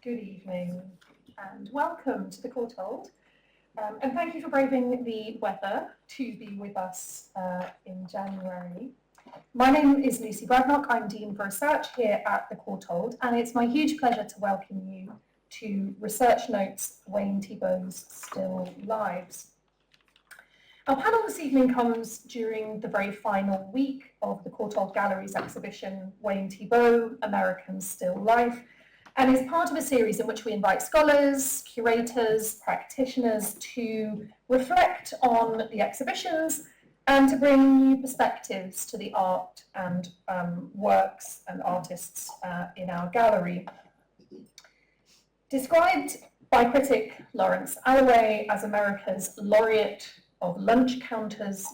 Good evening and welcome to the Courtauld. And thank you for braving the weather to be with us in January. My name is Lucy Bradnock. I'm Dean for Research here at the Courtauld, and it's my huge pleasure to welcome you to Research Notes Wayne Thiebaud's Still Lives. Our panel this evening comes during the very final week of the Courtauld Gallery's exhibition Wayne Thiebaud, American Still Life, and is part of a series in which we invite scholars, curators, practitioners to reflect on the exhibitions and to bring new perspectives to the art and works and artists in our gallery. Described by critic Lawrence Alloway as America's laureate of lunch counters,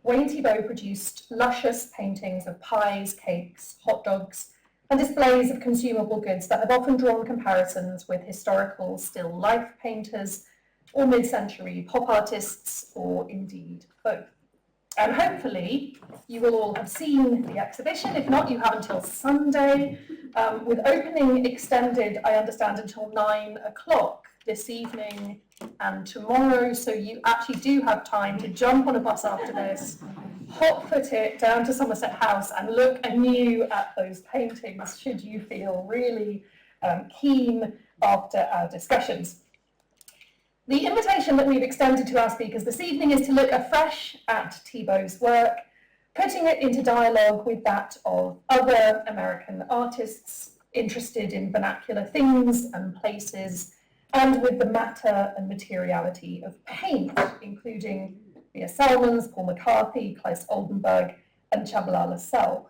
Wayne Thiebaud produced luscious paintings of pies, cakes, hot dogs, and displays of consumable goods that have often drawn comparisons with historical still life painters or mid-century pop artists, or indeed both. And hopefully you will all have seen the exhibition. If not, you have until Sunday, with opening extended, I understand, until 9 o'clock this evening and tomorrow, so you actually do have time to jump on a bus after this, hot-foot it down to Somerset House and look anew at those paintings, should you feel really keen after our discussions. The invitation that we've extended to our speakers this evening is to look afresh at Thiebaud's work, putting it into dialogue with that of other American artists interested in vernacular things and places, and with the matter and materiality of paint, including Vija Celmins, McCarthy, Claes Oldenburg, and Tschabalala Self,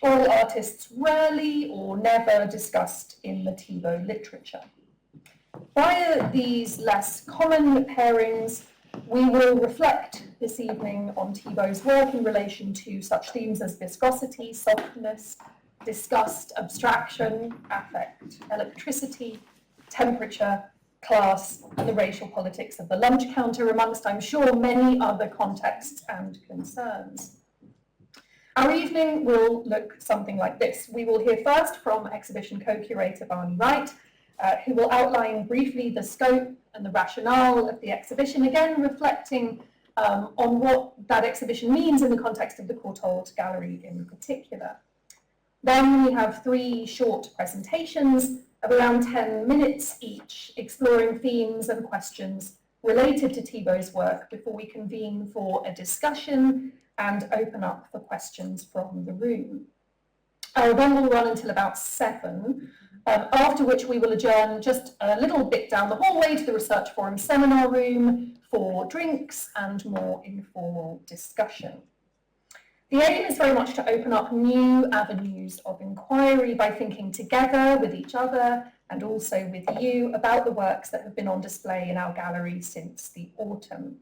all artists rarely or never discussed in the Thiebaud literature. Via these less common pairings, we will reflect this evening on Thiebaud's work in relation to such themes as viscosity, softness, disgust, abstraction, affect, electricity, temperature, class, and the racial politics of the lunch counter, amongst, I'm sure, many other contexts and concerns. Our evening will look something like this. We will hear first from exhibition co-curator Barney Wright, who will outline briefly the scope and the rationale of the exhibition, again reflecting on what that exhibition means in the context of the Courtauld Gallery in particular. Then we have 3 short presentations of around 10 minutes each, exploring themes and questions related to Thiebaud's work before we convene for a discussion and open up for questions from the room. Our event will run until about 7, after which we will adjourn just a little bit down the hallway to the Research Forum seminar room for drinks and more informal discussion. The aim is very much to open up new avenues of inquiry by thinking together with each other and also with you about the works that have been on display in our gallery since the autumn.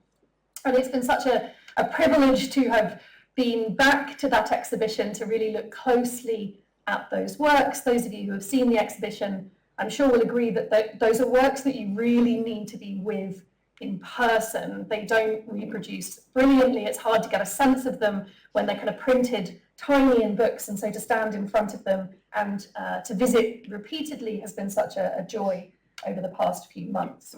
And it's been such a privilege to have been back to that exhibition to really look closely at those works. Those of you who have seen the exhibition, I'm sure will agree that those are works that you really need to be with in person. They don't reproduce brilliantly. It's hard to get a sense of them when they're kind of printed tiny in books, and so to stand in front of them and to visit repeatedly has been such a joy over the past few months.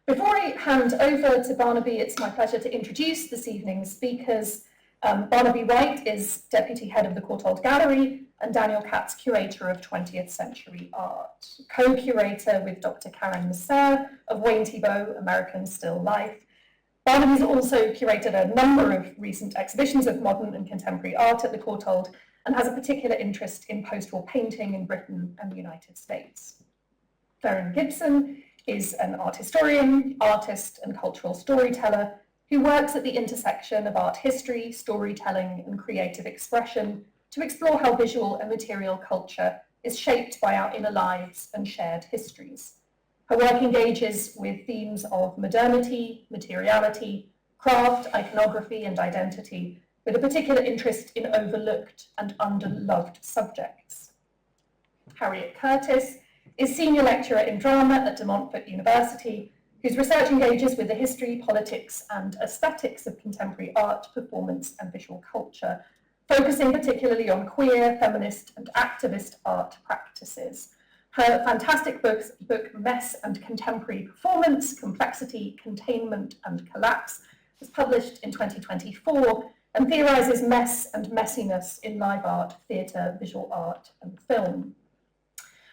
Before I hand over to Barnaby, it's my pleasure to introduce this evening's speakers. Barnaby Wright is Deputy Head of the Courtauld Gallery, and Daniel Katz, Curator of 20th Century Art, co-curator with Dr. Karen Messer of Wayne Thiebaud, American Still Life. Barnaby's also curated a number of recent exhibitions of modern and contemporary art at the Courtauld and has a particular interest in post-war painting in Britain and the United States. Farron Gibson is an art historian, artist, and cultural storyteller who works at the intersection of art history, storytelling, and creative expression to explore how visual and material culture is shaped by our inner lives and shared histories. Her work engages with themes of modernity, materiality, craft, iconography, and identity, with a particular interest in overlooked and underloved subjects. Harriet Curtis is Senior Lecturer in Drama at De Montfort University, whose research engages with the history, politics, and aesthetics of contemporary art, performance, and visual culture, focusing particularly on queer, feminist, and activist art practices. Her fantastic book Mess and Contemporary Performance, Complexity, Containment and Collapse, was published in 2024 and theorises mess and messiness in live art, theatre, visual art and film.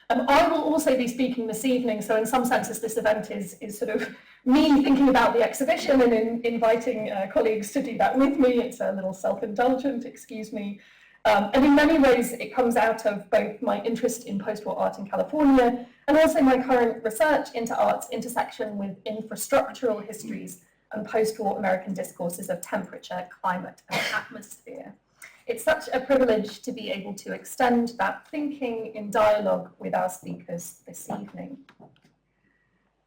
I will also be speaking this evening, so in some senses this event is sort of me thinking about the exhibition and inviting colleagues to do that with me. It's a little self-indulgent, excuse me. And in many ways it comes out of both my interest in post-war art in California and also my current research into art's intersection with infrastructural histories and post-war American discourses of temperature, climate and atmosphere. It's such a privilege to be able to extend that thinking in dialogue with our speakers this evening.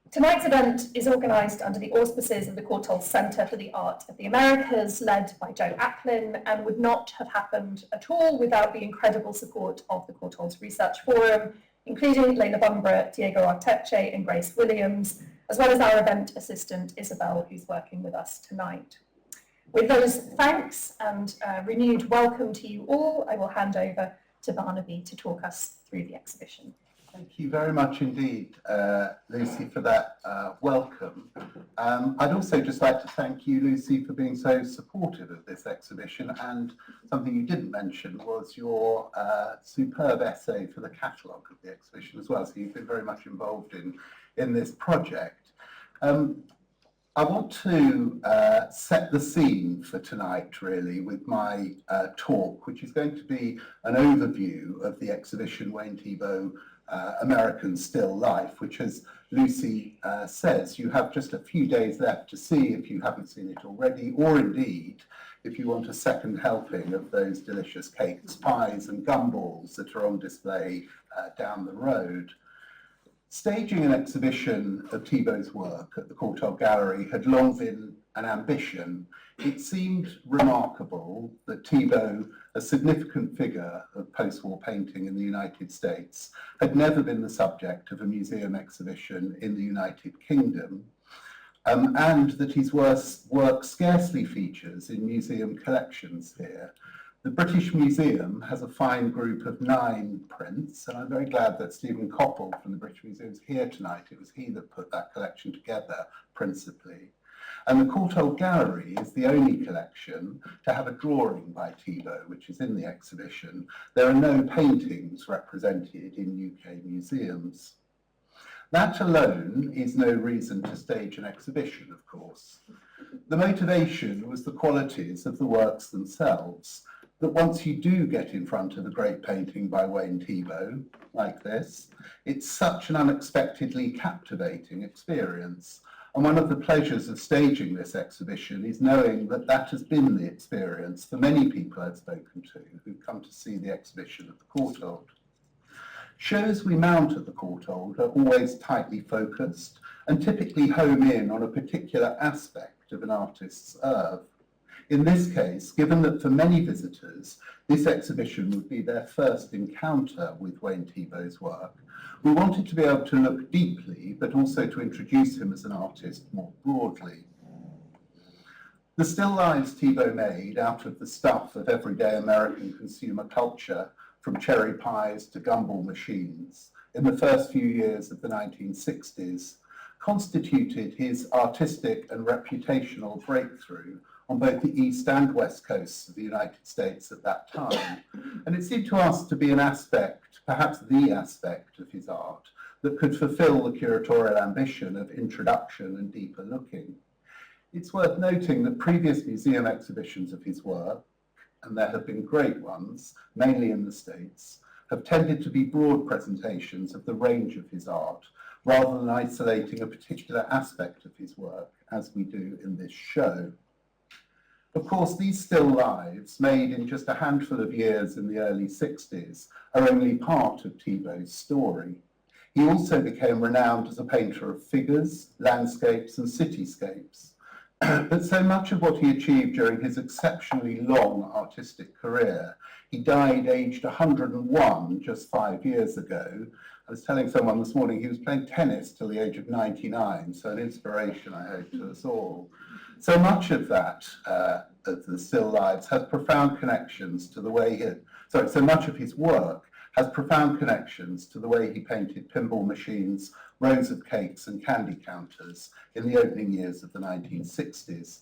Tonight's event is organised under the auspices of the Courtauld Centre for the Art of the Americas, led by Joe Applin, and would not have happened at all without the incredible support of the Courtauld's Research Forum, including Leila Bumbra, Diego Arteche and Grace Williams, as well as our event assistant, Isabel, who's working with us tonight. With those thanks and renewed welcome to you all, I will hand over to Barnaby to talk us through the exhibition. Thank you very much indeed, Lucy, for that welcome. I'd also just like to thank you, Lucy, for being so supportive of this exhibition, and something you didn't mention was your superb essay for the catalogue of the exhibition as well, so you've been very much involved in this project. I want to set the scene for tonight, really, with my talk, which is going to be an overview of the exhibition Wayne Thiebaud, American Still Life, which, as Lucy says, you have just a few days left to see if you haven't seen it already, or indeed, if you want a second helping of those delicious cakes, pies and gumballs that are on display down the road. Staging an exhibition of Thiebaud's work at the Courtauld Gallery had long been an ambition. It seemed remarkable that Thiebaud, a significant figure of post-war painting in the United States, had never been the subject of a museum exhibition in the United Kingdom, and that his work scarcely features in museum collections here. The British Museum has a fine group of 9 prints, and I'm very glad that Stephen Courtauld from the British Museum is here tonight. It was he that put that collection together, principally. And the Courtauld Gallery is the only collection to have a drawing by Thiebaud, which is in the exhibition. There are no paintings represented in UK museums. That alone is no reason to stage an exhibition, of course. The motivation was the qualities of the works themselves, that once you do get in front of a great painting by Wayne Thiebaud, like this, it's such an unexpectedly captivating experience. And one of the pleasures of staging this exhibition is knowing that that has been the experience for many people I've spoken to who've come to see the exhibition at the Courtauld. Shows we mount at the Courtauld are always tightly focused and typically home in on a particular aspect of an artist's oeuvre. In this case, given that for many visitors, this exhibition would be their first encounter with Wayne Thiebaud's work, we wanted to be able to look deeply, but also to introduce him as an artist more broadly. The still lives Thiebaud made out of the stuff of everyday American consumer culture, from cherry pies to gumball machines, in the first few years of the 1960s, constituted his artistic and reputational breakthrough on both the east and west coasts of the United States at that time. And it seemed to us to be an aspect, perhaps the aspect of his art, that could fulfill the curatorial ambition of introduction and deeper looking. It's worth noting that previous museum exhibitions of his work, and there have been great ones, mainly in the States, have tended to be broad presentations of the range of his art, rather than isolating a particular aspect of his work, as we do in this show. Of course, these still lives, made in just a handful of years in the early 60s, are only part of Thiebaud's story. He also became renowned as a painter of figures, landscapes, and cityscapes. But so much of what he achieved during his exceptionally long artistic career, he died aged 101 just 5 years ago. I was telling someone this morning he was playing tennis till the age of 99, so an inspiration, I hope, to us all. So much of that, of the still lives, has profound connections to the way so much of his work has profound connections to the way he painted pinball machines, rows of cakes and candy counters in the opening years of the 1960s.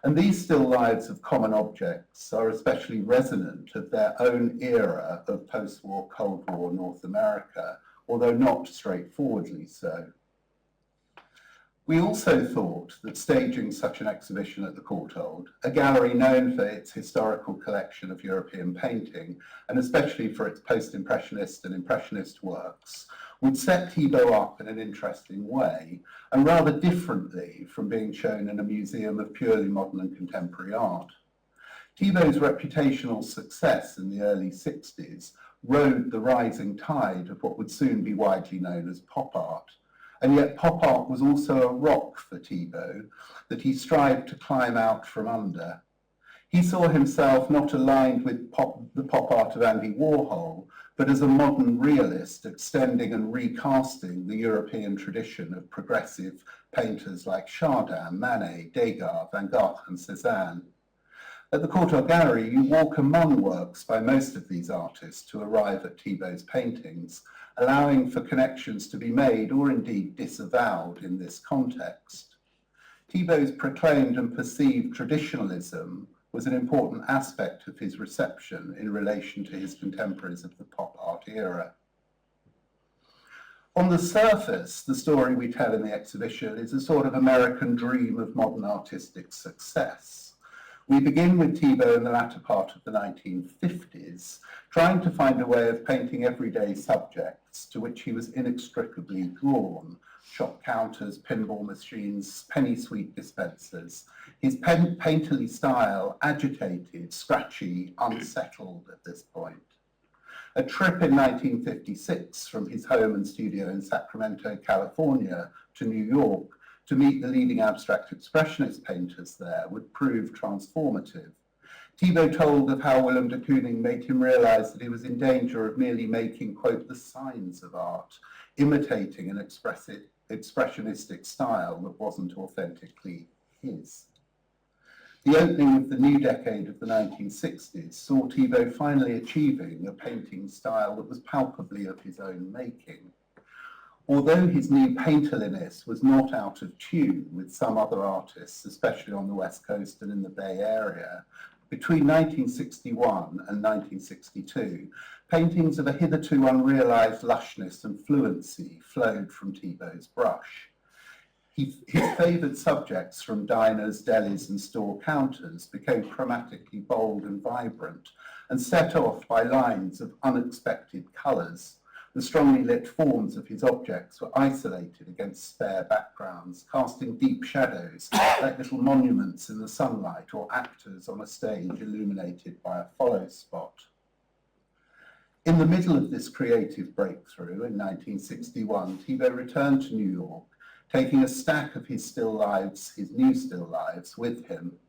And these still lives of common objects are especially resonant of their own era of post-war Cold War North America, although not straightforwardly so. We also thought that staging such an exhibition at the Courtauld, a gallery known for its historical collection of European painting, and especially for its post-impressionist and impressionist works, would set Thiebaud up in an interesting way, and rather differently from being shown in a museum of purely modern and contemporary art. Thiebaud's reputational success in the early 60s rode the rising tide of what would soon be widely known as pop art. And yet pop art was also a rock for Thiebaud that he strived to climb out from under. He saw himself not aligned with the pop art of Andy Warhol, but as a modern realist extending and recasting the European tradition of progressive painters like Chardin, Manet, Degas, Van Gogh and Cézanne. At the Courtauld Gallery, you walk among works by most of these artists to arrive at Thiebaud's paintings, allowing for connections to be made or indeed disavowed in this context. Thiebaud's proclaimed and perceived traditionalism was an important aspect of his reception in relation to his contemporaries of the pop art era. On the surface, the story we tell in the exhibition is a sort of American dream of modern artistic success. We begin with Thiebaud in the latter part of the 1950s, trying to find a way of painting everyday subjects to which he was inextricably drawn: shop counters, pinball machines, penny sweet dispensers. His painterly style, agitated, scratchy, unsettled at this point. A trip in 1956 from his home and studio in Sacramento, California to New York to meet the leading abstract expressionist painters there would prove transformative. Thiebaud told of how Willem de Kooning made him realize that he was in danger of merely making, quote, the signs of art, imitating an expressionistic style that wasn't authentically his. The opening of the new decade of the 1960s saw Thiebaud finally achieving a painting style that was palpably of his own making. Although his new painterliness was not out of tune with some other artists, especially on the West Coast and in the Bay Area, between 1961 and 1962, paintings of a hitherto unrealized lushness and fluency flowed from Thiebaud's brush. His favored subjects from diners, delis and store counters became chromatically bold and vibrant and set off by lines of unexpected colors. The strongly lit forms of his objects were isolated against spare backgrounds, casting deep shadows like little monuments in the sunlight or actors on a stage illuminated by a follow spot. In the middle of this creative breakthrough in 1961, Thiebaud returned to New York, taking a stack of his still lives, his new still lives, with him.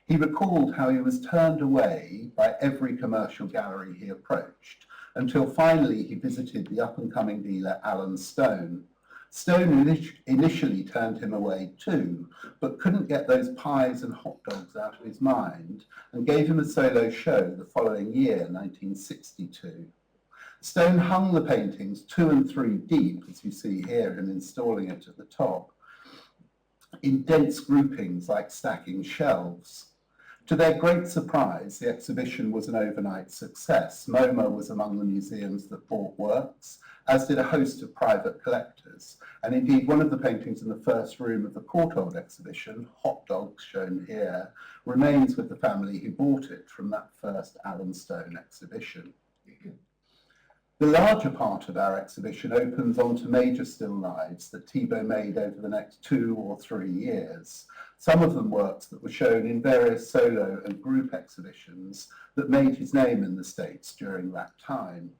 He recalled how he was turned away by every commercial gallery he approached, until finally he visited the up-and-coming dealer Alan Stone. Stone initially turned him away too, but couldn't get those pies and hot dogs out of his mind, and gave him a solo show the following year, 1962. Stone hung the paintings 2 and 3 deep, as you see here, in installing it at the top, in dense groupings like stacking shelves. To their great surprise, the exhibition was an overnight success. MoMA was among the museums that bought works, as did a host of private collectors. And indeed, one of the paintings in the first room of the Courtauld exhibition, Hot Dogs, shown here, remains with the family who bought it from that first Alan Stone exhibition. The larger part of our exhibition opens onto major still lives that Thiebaud made over the next 2 or 3 years. Some of them works that were shown in various solo and group exhibitions that made his name in the States during that time,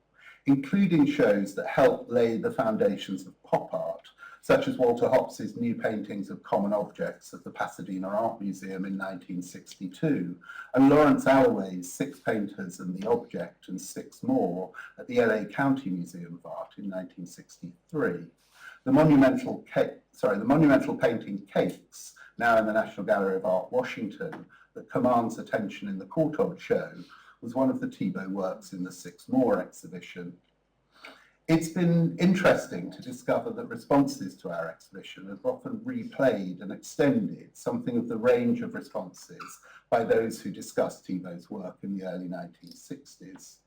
including shows that helped lay the foundations of pop art, such as Walter Hopps's new paintings of common objects at the Pasadena Art Museum in 1962, and Lawrence Alloway's 6 Painters and the Object and 6 more at the LA County Museum of Art in 1963. The monumental painting Cakes, now in the National Gallery of Art, Washington, that commands attention in the Courtauld show, was one of the Thiebaud works in the 6 more exhibition. It's been interesting to discover that responses to our exhibition have often replayed and extended something of the range of responses by those who discussed Thiebaud's work in the early 1960s.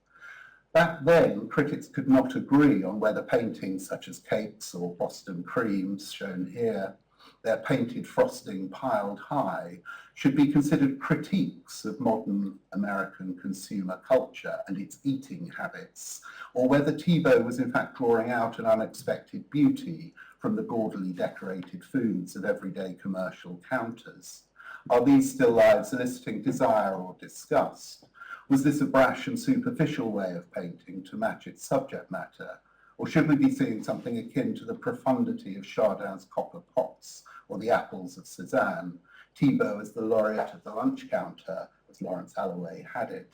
Back then, critics could not agree on whether paintings such as cakes or Boston creams, shown here, their painted frosting piled high, should be considered critiques of modern American consumer culture and its eating habits, or whether Thiebaud was in fact drawing out an unexpected beauty from the gaudily decorated foods of everyday commercial counters. Are these still lives eliciting desire or disgust? Was this a brash and superficial way of painting to match its subject matter? Or should we be seeing something akin to the profundity of Chardin's copper pots or the apples of Cézanne? Thiebaud as the laureate of the lunch counter, as Laurence Alloway had it.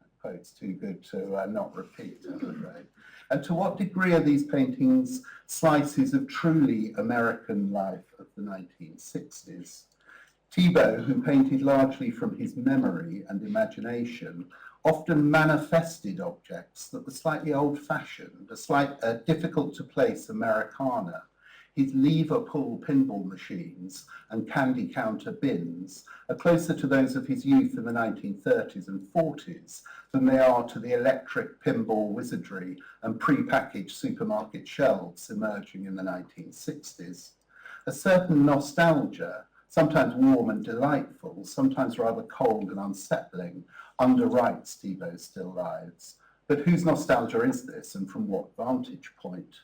That quote's too good to not repeat, I'm afraid. And to what degree are these paintings slices of truly American life of the 1960s? Thiebaud, who painted largely from his memory and imagination, often manifested objects that were slightly old-fashioned, difficult-to-place Americana. His lever-pull pinball machines and candy counter bins are closer to those of his youth in the 1930s and 40s than they are to the electric pinball wizardry and pre-packaged supermarket shelves emerging in the 1960s. A certain nostalgia, sometimes warm and delightful, sometimes rather cold and unsettling, underwrites Thiebaud's still lives. But whose nostalgia is this, and from what vantage point?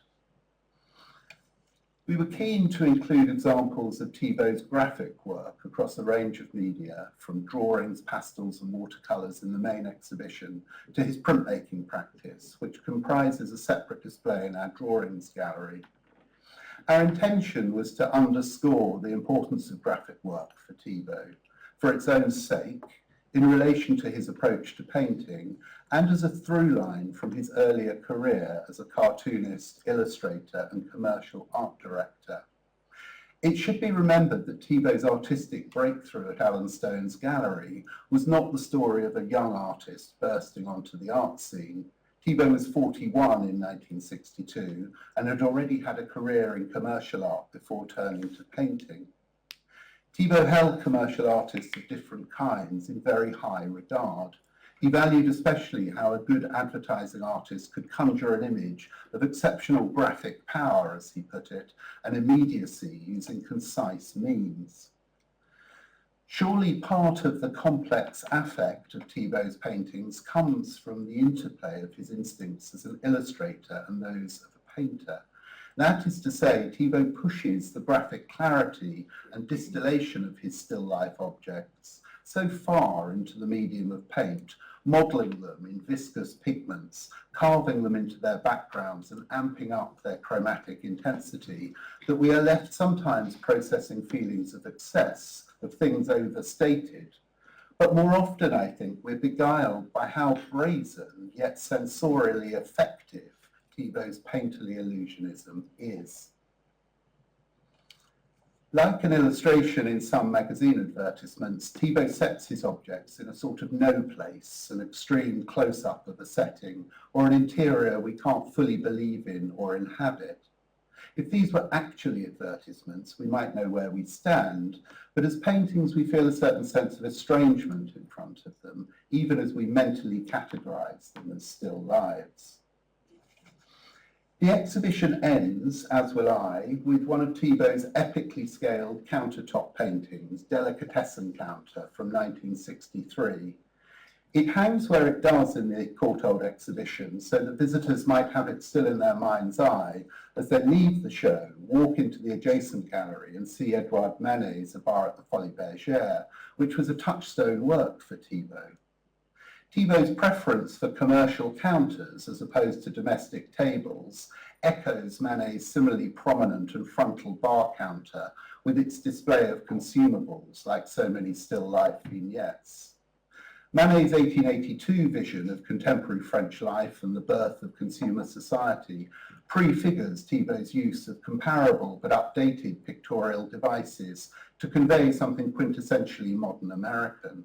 We were keen to include examples of Thiebaud's graphic work across a range of media, from drawings, pastels and watercolours in the main exhibition to his printmaking practice, which comprises a separate display in our drawings gallery. Our intention was to underscore the importance of graphic work for Thiebaud, for its own sake, in relation to his approach to painting, and as a through line from his earlier career as a cartoonist, illustrator, and commercial art director. It should be remembered that Thiebaud's artistic breakthrough at Alan Stone's gallery was not the story of a young artist bursting onto the art scene. Thiebaud was 41 in 1962 and had already had a career in commercial art before turning to painting. Thiebaud held commercial artists of different kinds in very high regard. He valued especially how a good advertising artist could conjure an image of exceptional graphic power, as he put it, and immediacy using concise means. Surely part of the complex affect of Thiebaud's paintings comes from the interplay of his instincts as an illustrator and those of a painter. That is to say, Thiebaud pushes the graphic clarity and distillation of his still life objects so far into the medium of paint, modelling them in viscous pigments, carving them into their backgrounds and amping up their chromatic intensity, that we are left sometimes processing feelings of excess, of things overstated. But more often, I think, we're beguiled by how brazen, yet sensorially effective, Thiebaud's painterly illusionism is. Like an illustration in some magazine advertisements, Thiebaud sets his objects in a sort of no place, an extreme close-up of a setting, or an interior we can't fully believe in or inhabit. If these were actually advertisements, we might know where we stand, but as paintings we feel a certain sense of estrangement in front of them, even as we mentally categorize them as still lives. The exhibition ends, as will I, with one of Thiebaud's epically scaled countertop paintings, Delicatessen Counter, from 1963. It hangs where it does in the Courtauld exhibition, so that visitors might have it still in their mind's eye as they leave the show, walk into the adjacent gallery and see Edouard Manet's A Bar at the Folies Bergère, which was a touchstone work for Thiebaud. Thiebaud's preference for commercial counters as opposed to domestic tables echoes Manet's similarly prominent and frontal bar counter with its display of consumables like so many still life vignettes. Manet's 1882 vision of contemporary French life and the birth of consumer society prefigures Thiebaud's use of comparable but updated pictorial devices to convey something quintessentially modern American.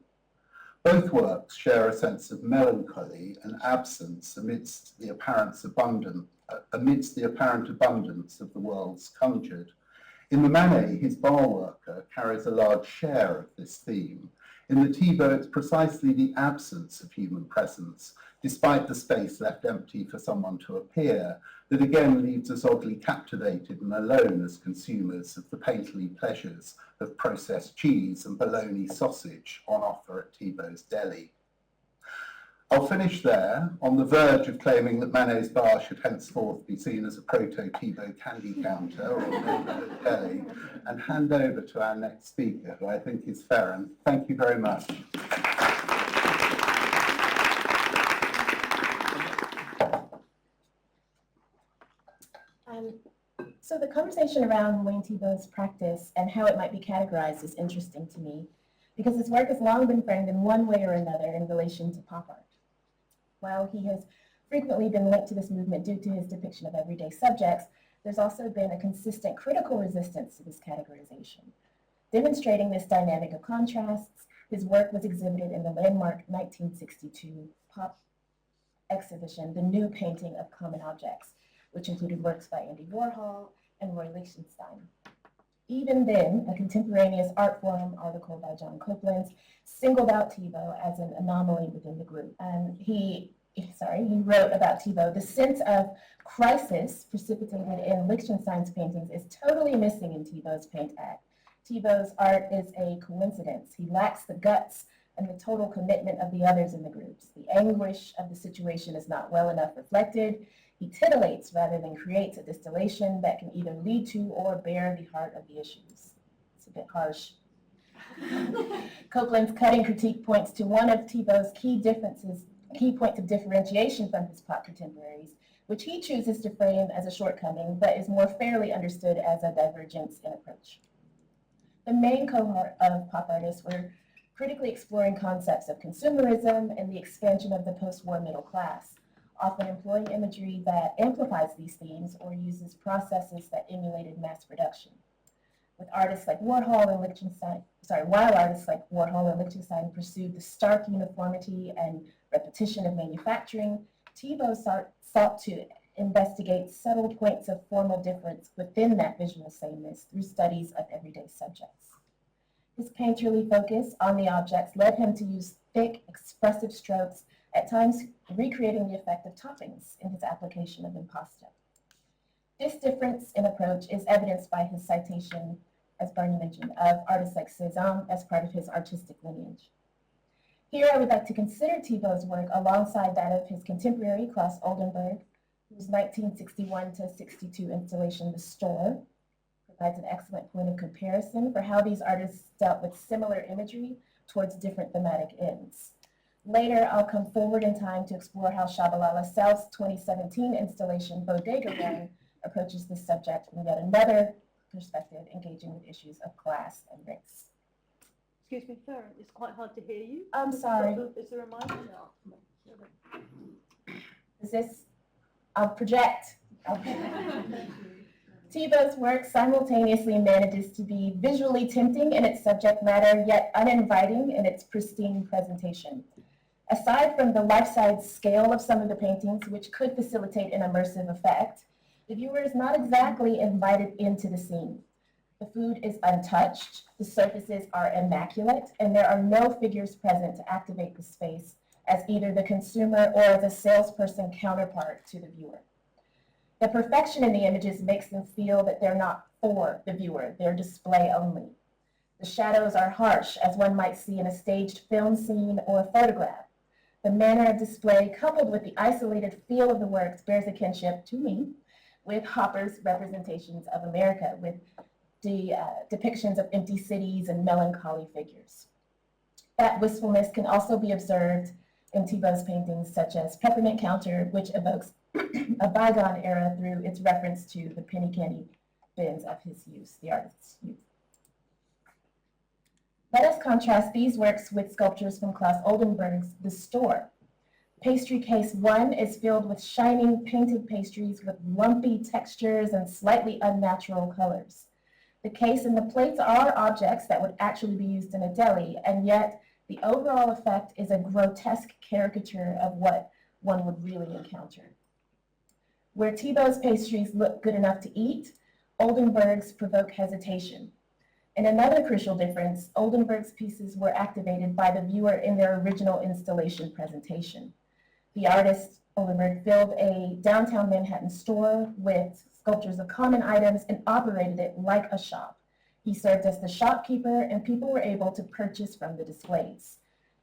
Both works share a sense of melancholy and absence amidst the apparent abundance amidst the apparent abundance of the world's conjured. In the Manet, his bar worker carries a large share of this theme. In the Thiebaud, it's precisely the absence of human presence, despite the space left empty for someone to appear, that again leaves us oddly captivated and alone as consumers of the painterly pleasures of processed cheese and bologna sausage on offer at Thiebaud's deli. I'll finish there, on the verge of claiming that Manet's bar should henceforth be seen as a proto-Thiebaud candy counter or a deli, and hand over to our next speaker, who I think is Ferran. Thank you very much. So the conversation around Wayne Thiebaud's practice and how it might be categorized is interesting to me, because his work has long been framed in one way or another in relation to pop art. While he has frequently been linked to this movement due to his depiction of everyday subjects, there's also been a consistent critical resistance to this categorization. Demonstrating this dynamic of contrasts, his work was exhibited in the landmark 1962 pop exhibition, The New Painting of Common Objects, which included works by Andy Warhol and Roy Lichtenstein. Even then, a contemporaneous art forum article by John Copeland singled out Thiebaud as an anomaly within the group. And he wrote about Thiebaud, the sense of crisis precipitated in Lichtenstein's paintings is totally missing in Thiebaud's paint act. Thiebaud's art is a coincidence. He lacks the guts and the total commitment of the others in the groups. The anguish of the situation is not well enough reflected. He titillates rather than creates a distillation that can either lead to or bear the heart of the issues. It's a bit harsh. Copeland's cutting critique points to one of Thiebaud's key points of differentiation from his pop contemporaries, which he chooses to frame as a shortcoming, but is more fairly understood as a divergence in approach. The main cohort of pop artists were critically exploring concepts of consumerism and the expansion of the post-war middle class, often employing imagery that amplifies these themes or uses processes that emulated mass production. With artists like Warhol and Lichtenstein, while artists like Warhol and Lichtenstein pursued the stark uniformity and repetition of manufacturing, Thiebaud sought to investigate subtle points of formal difference within that visual sameness through studies of everyday subjects. His painterly focus on the objects led him to use thick, expressive strokes, at times recreating the effect of toppings in his application of impasto. This difference in approach is evidenced by his citation, as Barney mentioned, of artists like Cézanne as part of his artistic lineage. Here I would like to consider Thiebaud's work alongside that of his contemporary Claes Oldenburg, whose 1961 to 62 installation, The Store, provides an excellent point of comparison for how these artists dealt with similar imagery towards different thematic ends. Later, I'll come forward in time to explore how Tschabalala Self's 2017 installation, Bodega Run, approaches this subject from yet another perspective, engaging with issues of class and race. Excuse me, Ferran, it's quite hard to hear you. I'm sorry. Is there a mic? No. Is this? I'll project. Thiebaud's work simultaneously manages to be visually tempting in its subject matter, yet uninviting in its pristine presentation. Aside from the life-size scale of some of the paintings, which could facilitate an immersive effect, the viewer is not exactly invited into the scene. The food is untouched, the surfaces are immaculate, and there are no figures present to activate the space as either the consumer or the salesperson counterpart to the viewer. The perfection in the images makes them feel that they're not for the viewer, they're display only. The shadows are harsh, as one might see in a staged film scene or a photograph. The manner of display, coupled with the isolated feel of the works, bears a kinship, to me, with Hopper's representations of America, with the depictions of empty cities and melancholy figures. That wistfulness can also be observed in Thiebaud's paintings, such as Peppermint Counter, which evokes a bygone era through its reference to the penny candy bins of his youth, the artist's youth. Let us contrast these works with sculptures from Claes Oldenburg's The Store. Pastry case 1 is filled with shining painted pastries with lumpy textures and slightly unnatural colors. The case and the plates are objects that would actually be used in a deli, and yet the overall effect is a grotesque caricature of what one would really encounter. Where Thiebaud's pastries look good enough to eat, Oldenburg's provoke hesitation. In another crucial difference, Oldenburg's pieces were activated by the viewer in their original installation presentation. The artist, Oldenburg, filled a downtown Manhattan store with sculptures of common items and operated it like a shop. He served as the shopkeeper, and people were able to purchase from the displays.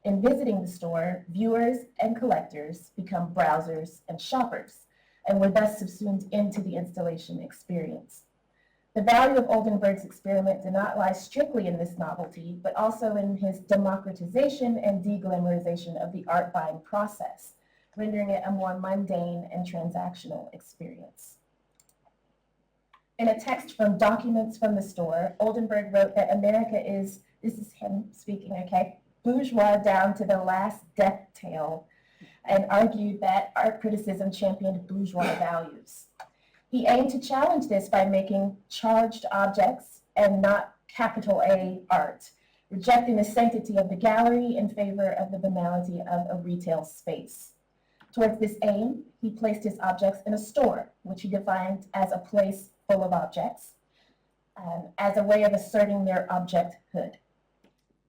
In visiting the store, viewers and collectors become browsers and shoppers, and were thus subsumed into the installation experience. The value of Oldenburg's experiment did not lie strictly in this novelty, but also in his democratization and deglamorization of the art buying process, rendering it a more mundane and transactional experience. In a text from Documents from the Store, Oldenburg wrote that America is, this is him speaking, okay, bourgeois down to the last death tail, and argued that art criticism championed bourgeois values. He aimed to challenge this by making charged objects and not capital A art, rejecting the sanctity of the gallery in favor of the banality of a retail space. Towards this aim, he placed his objects in a store, which he defined as a place full of objects, as a way of asserting their objecthood.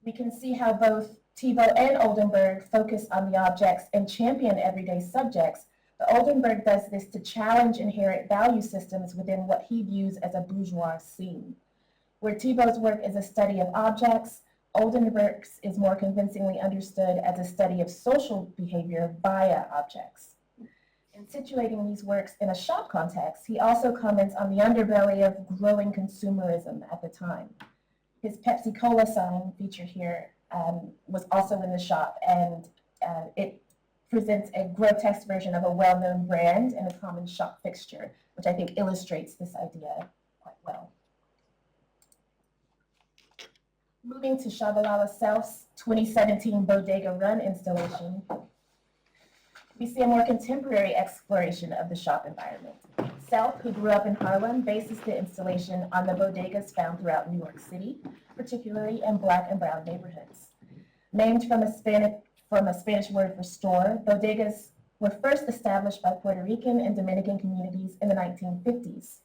We can see how both Thiebaud and Oldenburg focus on the objects and champion everyday subjects, but Oldenburg does this to challenge inherent value systems within what he views as a bourgeois scene. Where Thiebaud's work is a study of objects, Oldenburg's is more convincingly understood as a study of social behavior via objects. In situating these works in a shop context, he also comments on the underbelly of growing consumerism at the time. His Pepsi Cola sign, featured here, was also in the shop, and it presents a grotesque version of a well-known brand and a common shop fixture, which I think illustrates this idea quite well. Moving to Tschabalala Self's 2017 Bodega Run installation, we see a more contemporary exploration of the shop environment. Self, who grew up in Harlem, bases the installation on the bodegas found throughout New York City, particularly in Black and brown neighborhoods. Named from a Spanish word for store, bodegas were first established by Puerto Rican and Dominican communities in the 1950s.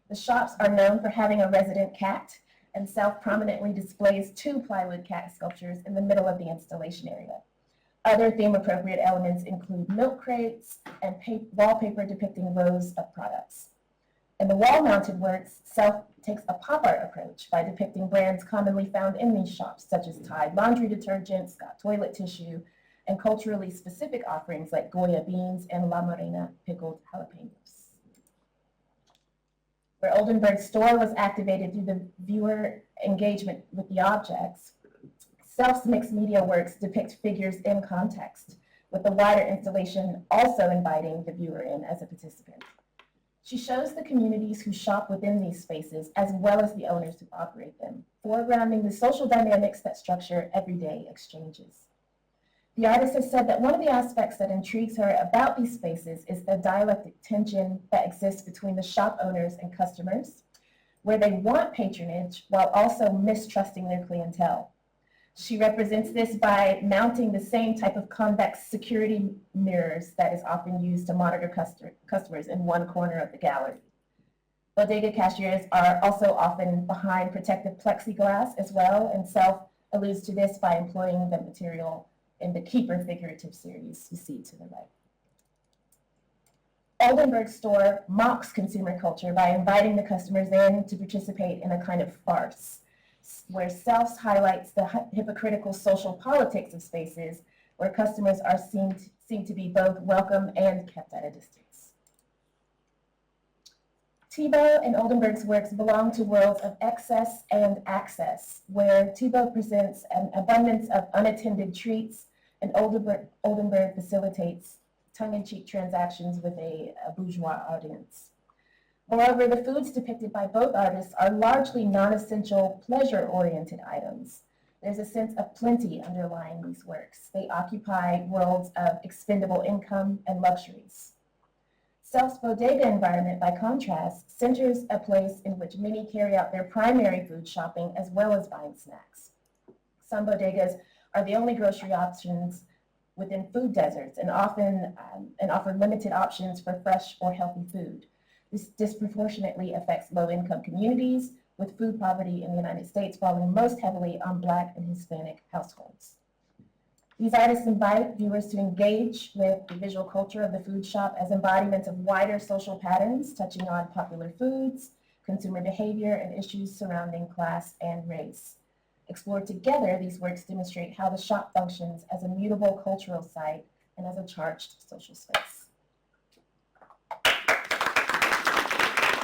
The shops are known for having a resident cat, and Self prominently displays 2 plywood cat sculptures in the middle of the installation area. Other theme-appropriate elements include milk crates and wallpaper depicting rows of products. In the wall-mounted works, Self takes a pop art approach by depicting brands commonly found in these shops, such as Tide laundry detergent, Scott toilet tissue, and culturally specific offerings like Goya beans and La Morena pickled jalapenos. Where Oldenburg's store was activated through the viewer engagement with the objects, Self's mixed media works depict figures in context, with the wider installation also inviting the viewer in as a participant. She shows the communities who shop within these spaces as well as the owners who operate them, foregrounding the social dynamics that structure everyday exchanges. The artist has said that one of the aspects that intrigues her about these spaces is the dialectic tension that exists between the shop owners and customers, where they want patronage while also mistrusting their clientele. She represents this by mounting the same type of convex security mirrors that is often used to monitor customers in one corner of the gallery. Bodega cashiers are also often behind protective plexiglass as well, and Self alludes to this by employing the material in the Keeper figurative series you see to the right. Oldenburg's store mocks consumer culture by inviting the customers in to participate in a kind of farce, where Self highlights the hypocritical social politics of spaces where customers are seen to be both welcome and kept at a distance. Thiebaud and Oldenburg's works belong to worlds of excess and access, where Thiebaud presents an abundance of unattended treats and Oldenburg facilitates tongue-in-cheek transactions with a bourgeois audience. Moreover, the foods depicted by both artists are largely non-essential, pleasure-oriented items. There's a sense of plenty underlying these works. They occupy worlds of expendable income and luxuries. Self's bodega environment, by contrast, centers a place in which many carry out their primary food shopping as well as buying snacks. Some bodegas are the only grocery options within food deserts and offer limited options for fresh or healthy food. This disproportionately affects low-income communities, with food poverty in the United States falling most heavily on Black and Hispanic households. These artists invite viewers to engage with the visual culture of the food shop as embodiments of wider social patterns touching on popular foods, consumer behavior, and issues surrounding class and race. Explored together, these works demonstrate how the shop functions as a mutable cultural site and as a charged social space.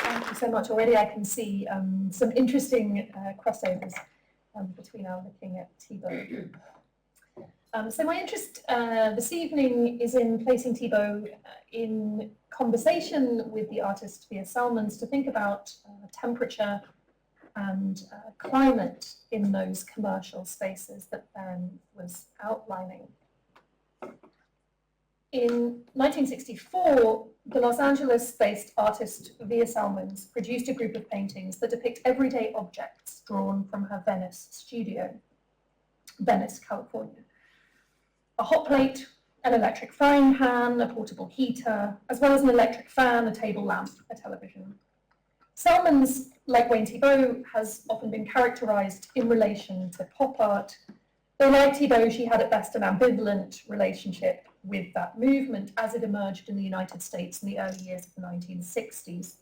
Thank you so much. Already I can see some interesting crossovers between our looking at Thiebaud. So my interest this evening is in placing Thiebaud in conversation with the artist Vija Celmins to think about temperature and climate in those commercial spaces that Theron was outlining. In 1964, the Los Angeles-based artist Vija Celmins produced a group of paintings that depict everyday objects drawn from her Venice studio, Venice, California. A hot plate, an electric frying pan, a portable heater, as well as an electric fan, a table lamp, a television. Celmins, like Wayne Thiebaud, has often been characterized in relation to pop art. Though like Thiebaud, she had at best an ambivalent relationship with that movement as it emerged in the United States in the early years of the 1960s.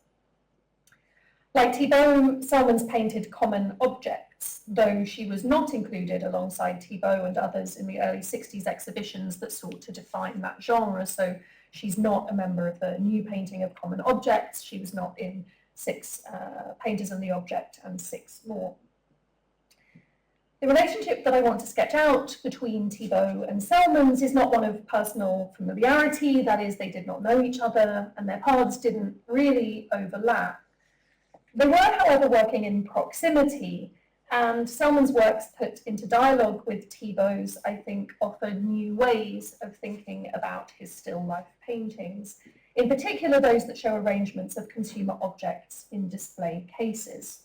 Like Thiebaud, Celmins painted common objects, though she was not included alongside Thiebaud and others in the early 60s exhibitions that sought to define that genre. So she's not a member of the new painting of common objects. She was not in 6 Painters and the Object and 6 more. The relationship that I want to sketch out between Thiebaud and Celmins is not one of personal familiarity, that is, they did not know each other and their paths didn't really overlap. They were, however, working in proximity, and Celmins' works put into dialogue with Thiebaud's, I think, offered new ways of thinking about his still life paintings, in particular those that show arrangements of consumer objects in display cases.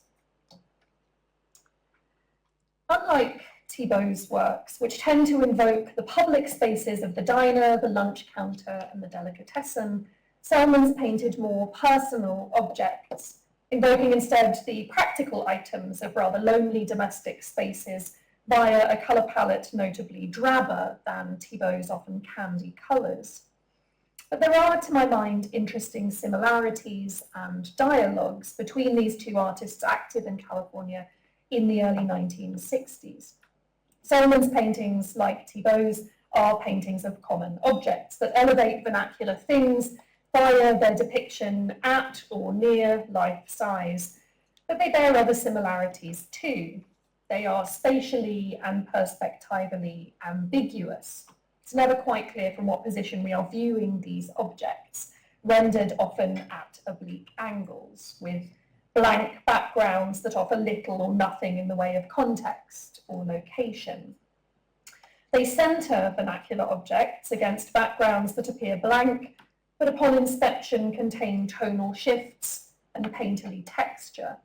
Unlike Thiebaud's works, which tend to invoke the public spaces of the diner, the lunch counter, and the delicatessen, Celmins painted more personal objects, invoking instead the practical items of rather lonely domestic spaces via a colour palette notably drabber than Thiebaud's often candy colours. But there are, to my mind, interesting similarities and dialogues between these two artists active in California in the early 1960s. Celmins' paintings, like Thiebaud's, are paintings of common objects that elevate vernacular things via their depiction at or near life size, but they bear other similarities too. They are spatially and perspectively ambiguous. It's never quite clear from what position we are viewing these objects, rendered often at oblique angles, with blank backgrounds that offer little or nothing in the way of context or location. They centre vernacular objects against backgrounds that appear blank, but upon inspection contain tonal shifts and painterly texture.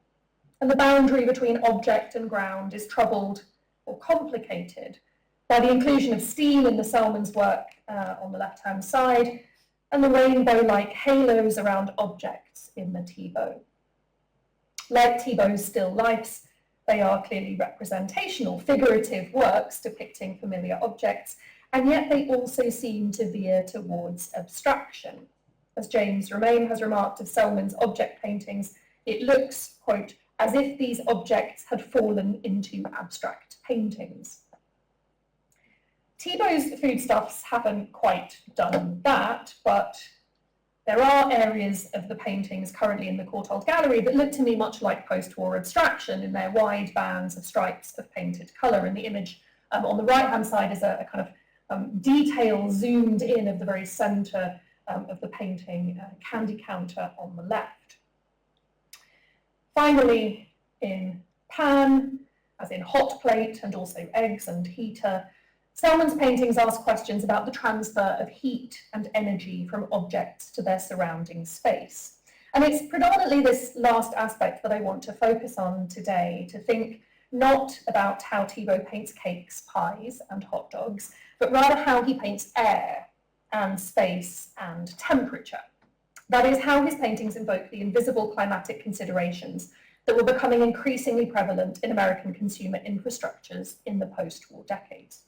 And the boundary between object and ground is troubled or complicated by the inclusion of steam in the Celmins' work on the left-hand side, and the rainbow-like halos around objects in the Thiebaud. Like Thiebaud's still lifes, they are clearly representational, figurative works depicting familiar objects, and yet they also seem to veer towards abstraction. As James Romain has remarked of Celmins' object paintings, it looks, quote, as if these objects had fallen into abstract paintings. Thiebaud's foodstuffs haven't quite done that, but there are areas of the paintings currently in the Courtauld gallery that look to me much like post-war abstraction in their wide bands of stripes of painted colour. And the image on the right-hand side is a kind of detail zoomed in of the very centre of the painting, candy counter on the left. Finally, in pan, as in hot plate and also eggs and heater, Celmins' paintings ask questions about the transfer of heat and energy from objects to their surrounding space. And it's predominantly this last aspect that I want to focus on today, to think not about how Thiebaud paints cakes, pies, and hot dogs, but rather how he paints air and space and temperature. That is how his paintings invoke the invisible climatic considerations that were becoming increasingly prevalent in American consumer infrastructures in the post-war decades.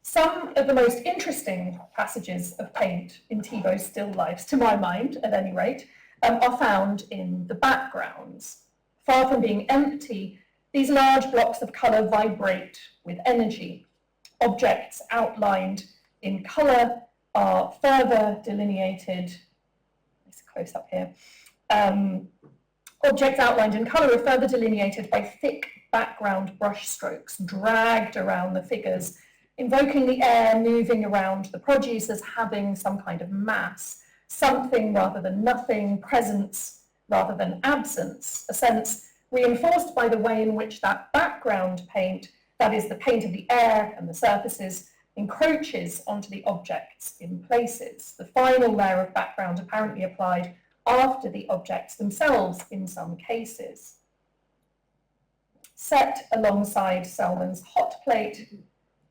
Some of the most interesting passages of paint in Thiebaud's still lifes, to my mind at any rate, are found in the backgrounds. Far from being empty, these large blocks of colour vibrate with energy. Objects outlined in colour are further delineated. It's close up here. Objects outlined in colour are further delineated by thick background brush strokes dragged around the figures, invoking the air moving around the produce as having some kind of mass, something rather than nothing, presence rather than absence, a sense reinforced by the way in which that background paint, that is the paint of the air and the surfaces, encroaches onto the objects in places. The final layer of background apparently applied after the objects themselves in some cases. Set alongside Celmins' hot plate,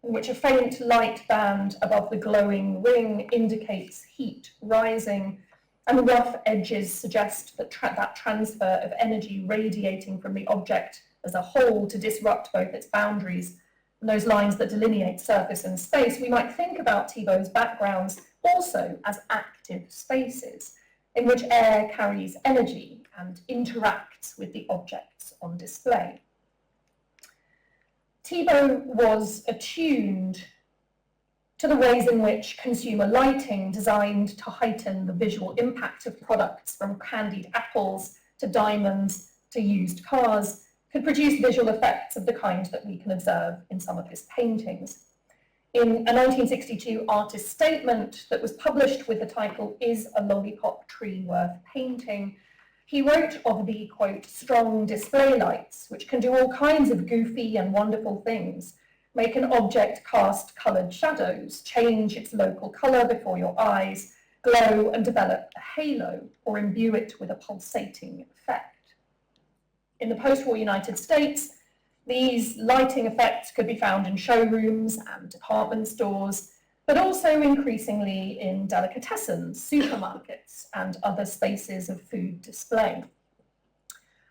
in which a faint light band above the glowing ring indicates heat rising, and rough edges suggest that that transfer of energy radiating from the object as a whole to disrupt both its boundaries and those lines that delineate surface and space, we might think about Thiebaud's backgrounds also as active spaces in which air carries energy and interacts with the objects on display. Thiebaud was attuned to the ways in which consumer lighting, designed to heighten the visual impact of products from candied apples to diamonds to used cars, could produce visual effects of the kind that we can observe in some of his paintings. In a 1962 artist statement that was published with the title, "Is a Lollipop Tree Worth Painting?" he wrote of the, quote, strong display lights, which can do all kinds of goofy and wonderful things, make an object cast coloured shadows, change its local colour before your eyes, glow and develop a halo, or imbue it with a pulsating effect. In the post-war United States, these lighting effects could be found in showrooms and department stores, but also increasingly in delicatessens, supermarkets, and other spaces of food display.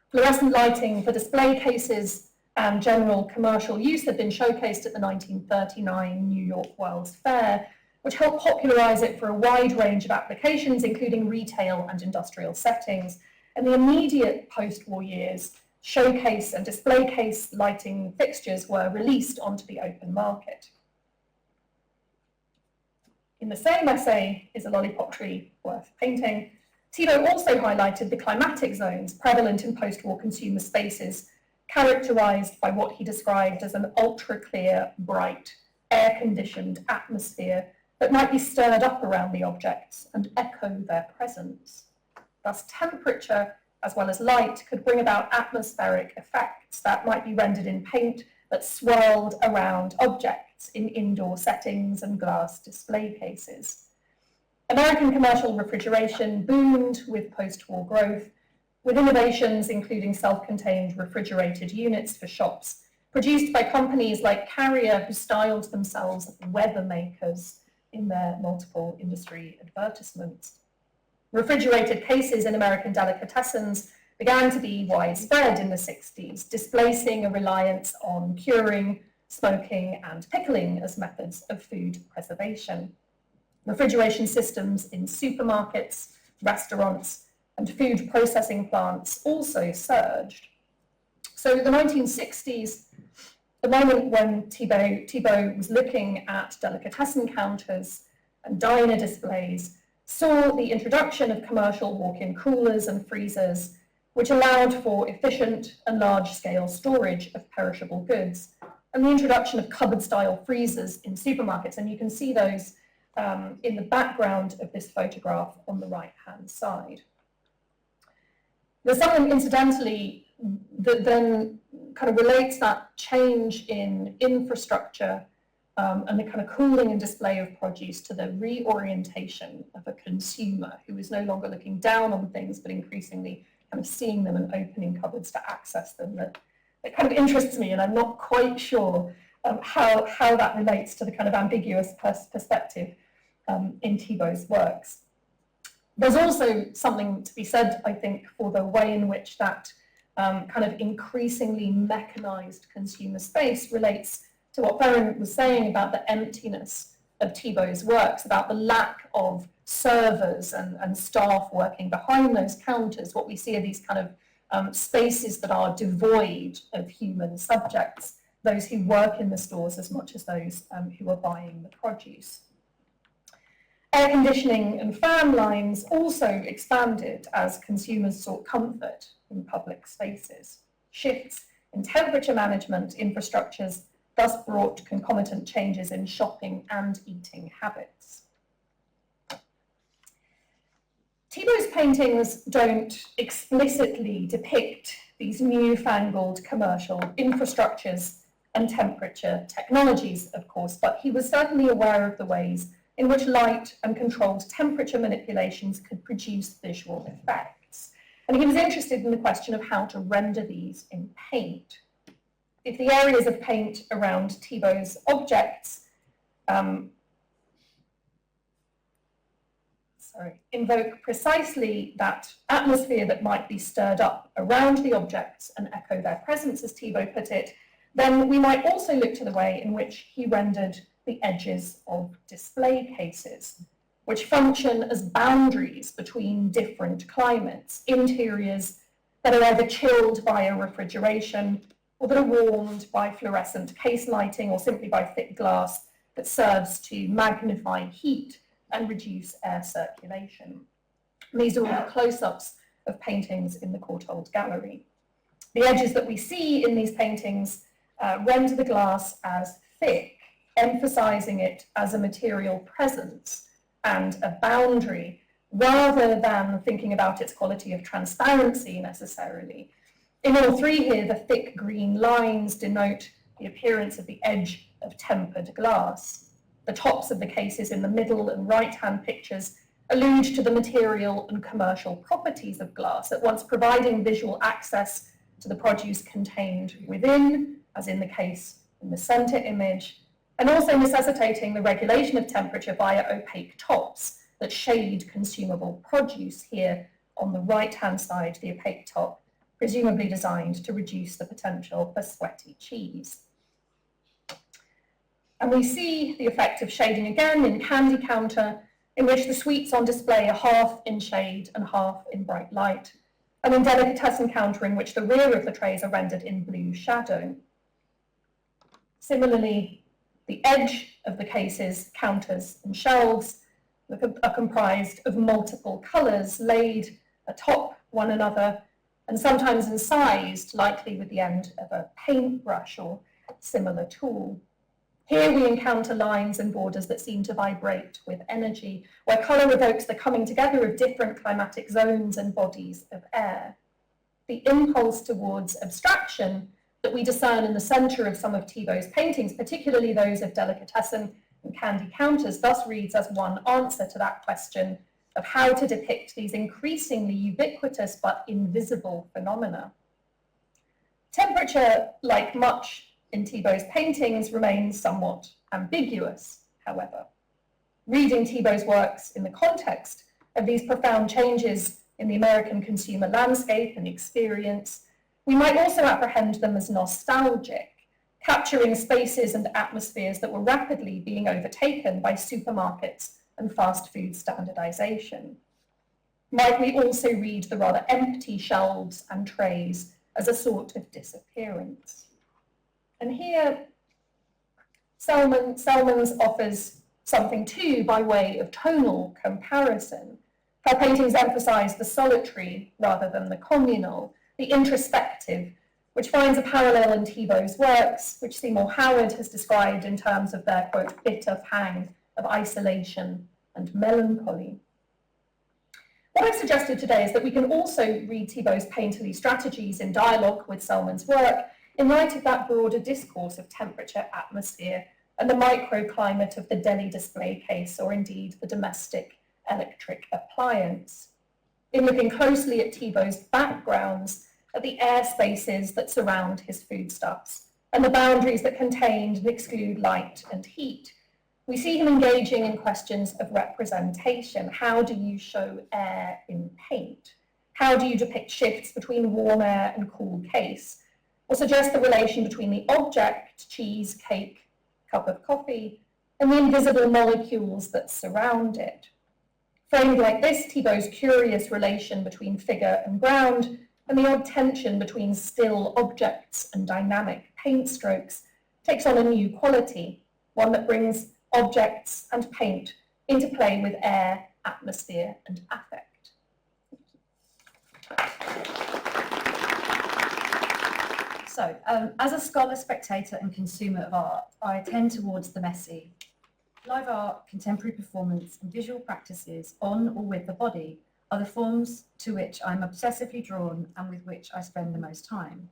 Fluorescent lighting for display cases and general commercial use had been showcased at the 1939 New York World's Fair, which helped popularize it for a wide range of applications, including retail and industrial settings. And the immediate post-war years, showcase and display case lighting fixtures were released onto the open market. In the same essay, Is a Lollipop Tree Worth Painting?, Thiebaud also highlighted the climatic zones prevalent in post-war consumer spaces, characterized by what he described as an ultra-clear, bright, air-conditioned atmosphere that might be stirred up around the objects and echo their presence. Thus, temperature as well as light could bring about atmospheric effects that might be rendered in paint that swirled around objects in indoor settings and glass display cases. American commercial refrigeration boomed with post-war growth, with innovations including self-contained refrigerated units for shops, produced by companies like Carrier, who styled themselves weather makers in their multiple industry advertisements. Refrigerated cases in American delicatessens began to be widespread in the 60s, displacing a reliance on curing, smoking, and pickling as methods of food preservation. Refrigeration systems in supermarkets, restaurants, and food processing plants also surged. So the 1960s, the moment when Thiebaud was looking at delicatessen counters and diner displays, saw the introduction of commercial walk-in coolers and freezers, which allowed for efficient and large-scale storage of perishable goods, and the introduction of cupboard-style freezers in supermarkets. And you can see those in the background of this photograph on the right-hand side. There's something, incidentally, that then kind of relates that change in infrastructure and the kind of cooling and display of produce to the reorientation of a consumer who is no longer looking down on things, but increasingly kind of seeing them and opening cupboards to access them. That kind of interests me, and I'm not quite sure how that relates to the kind of ambiguous perspective in Thiebaud's works. There's also something to be said, I think, for the way in which that kind of increasingly mechanized consumer space relates to what Farron was saying about the emptiness of Thiebaud's works, about the lack of servers and staff working behind those counters. What we see are these kind of spaces that are devoid of human subjects, those who work in the stores as much as those who are buying the produce. Air conditioning and fan lines also expanded as consumers sought comfort in public spaces. Shifts in temperature management infrastructures thus brought concomitant changes in shopping and eating habits. Thiebaud's paintings don't explicitly depict these newfangled commercial infrastructures and temperature technologies, of course, but he was certainly aware of the ways in which light and controlled temperature manipulations could produce visual effects. And he was interested in the question of how to render these in paint. If the areas of paint around Thiebaud's objects invoke precisely that atmosphere that might be stirred up around the objects and echo their presence, as Thiebaud put it, then we might also look to the way in which he rendered the edges of display cases, which function as boundaries between different climates, interiors that are either chilled via refrigeration or that are warmed by fluorescent case lighting or simply by thick glass that serves to magnify heat and reduce air circulation. And these are all the close-ups of paintings in the Courtauld gallery. The edges that we see in these paintings render the glass as thick, emphasizing it as a material presence and a boundary, rather than thinking about its quality of transparency necessarily. In all three here, the thick green lines denote the appearance of the edge of tempered glass. The tops of the cases in the middle and right-hand pictures allude to the material and commercial properties of glass, at once providing visual access to the produce contained within, as in the case in the center image, and also necessitating the regulation of temperature via opaque tops that shade consumable produce. Here on the right-hand side, the opaque top, presumably designed to reduce the potential for sweaty cheese. And we see the effect of shading again in Candy Counter, in which the sweets on display are half in shade and half in bright light, and in Delicatessen Counter, in which the rear of the trays are rendered in blue shadow. Similarly, the edge of the cases, counters, and shelves are comprised of multiple colours laid atop one another, and sometimes incised, likely with the end of a paintbrush or similar tool. Here we encounter lines and borders that seem to vibrate with energy, where colour evokes the coming together of different climatic zones and bodies of air. The impulse towards abstraction that we discern in the centre of some of Thiebaud's paintings, particularly those of Delicatessen and Candy Counters, thus reads as one answer to that question of how to depict these increasingly ubiquitous but invisible phenomena. Temperature, like much in Thiebaud's paintings, remains somewhat ambiguous, however. Reading Thiebaud's works in the context of these profound changes in the American consumer landscape and experience, we might also apprehend them as nostalgic, capturing spaces and atmospheres that were rapidly being overtaken by supermarkets and fast food standardization. Might we also read the rather empty shelves and trays as a sort of disappearance? And here, Celmins offers something too by way of tonal comparison. Her paintings emphasize the solitary rather than the communal, the introspective, which finds a parallel in Thiebaud's works, which Seymour Howard has described in terms of their, quote, bitter pang of isolation and melancholy. What I've suggested today is that we can also read Thiebaud's painterly strategies in dialogue with Celmins' work in light of that broader discourse of temperature, atmosphere, and the microclimate of the deli display case, or indeed the domestic electric appliance. In looking closely at Thiebaud's backgrounds, at the air spaces that surround his foodstuffs, and the boundaries that contain and exclude light and heat. We see him engaging in questions of representation. How do you show air in paint? How do you depict shifts between warm air and cool case? Or suggest the relation between the object, cheese, cake, cup of coffee, and the invisible molecules that surround it. Framed like this, Thiebaud's curious relation between figure and ground, and the odd tension between still objects and dynamic paint strokes, takes on a new quality, one that brings objects and paint into play with air, atmosphere, and affect. So, as a scholar, spectator, and consumer of art, I tend towards the messy. Live art, contemporary performance, and visual practices on or with the body are the forms to which I'm obsessively drawn and with which I spend the most time.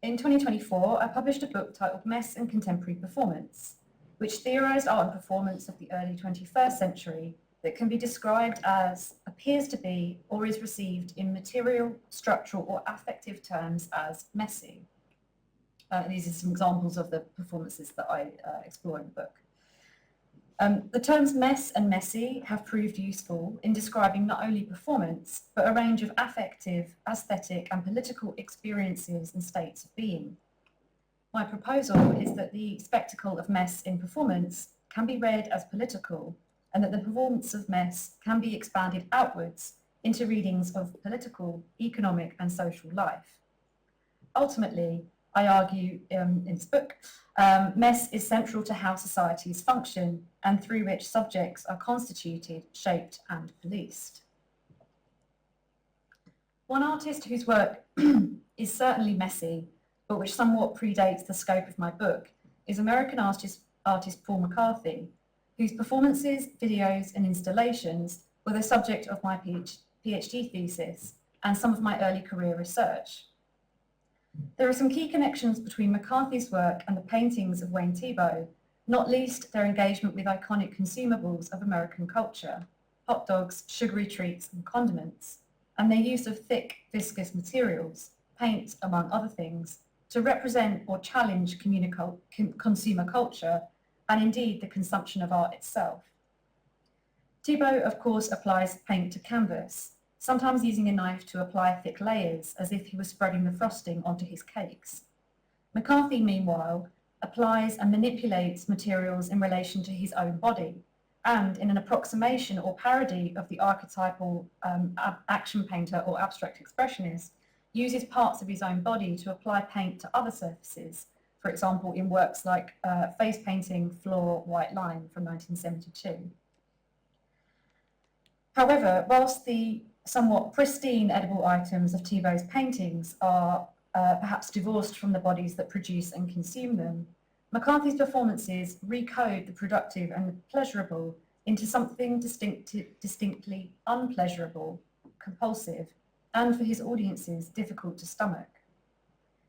In 2024, I published a book titled Mess and Contemporary Performance, which theorised art and performance of the early 21st century that can be described as, appears to be, or is received in material, structural, or affective terms as messy. These are some examples of the performances that I explore in the book. The terms mess and messy have proved useful in describing not only performance, but a range of affective, aesthetic, and political experiences and states of being. My proposal is that the spectacle of mess in performance can be read as political, and that the performance of mess can be expanded outwards into readings of political, economic, and social life. Ultimately, I argue in this book, mess is central to how societies function and through which subjects are constituted, shaped, and policed. One artist whose work is certainly messy, but which somewhat predates the scope of my book, is American artist Paul McCarthy, whose performances, videos, and installations were the subject of my PhD thesis and some of my early career research. There are some key connections between McCarthy's work and the paintings of Wayne Thiebaud, not least their engagement with iconic consumables of American culture, hot dogs, sugary treats, and condiments, and their use of thick, viscous materials, paint, among other things, to represent or challenge consumer culture, and indeed the consumption of art itself. Thiebaud, of course, applies paint to canvas, sometimes using a knife to apply thick layers as if he was spreading the frosting onto his cakes. McCarthy, meanwhile, applies and manipulates materials in relation to his own body, and in an approximation or parody of the archetypal action painter or abstract expressionist, uses parts of his own body to apply paint to other surfaces, for example in works like face painting Floor White Line from 1972. However, whilst the somewhat pristine edible items of Thiebaud's paintings are perhaps divorced from the bodies that produce and consume them, McCarthy's performances recode the productive and the pleasurable into something distinctly unpleasurable, compulsive, and for his audiences difficult to stomach.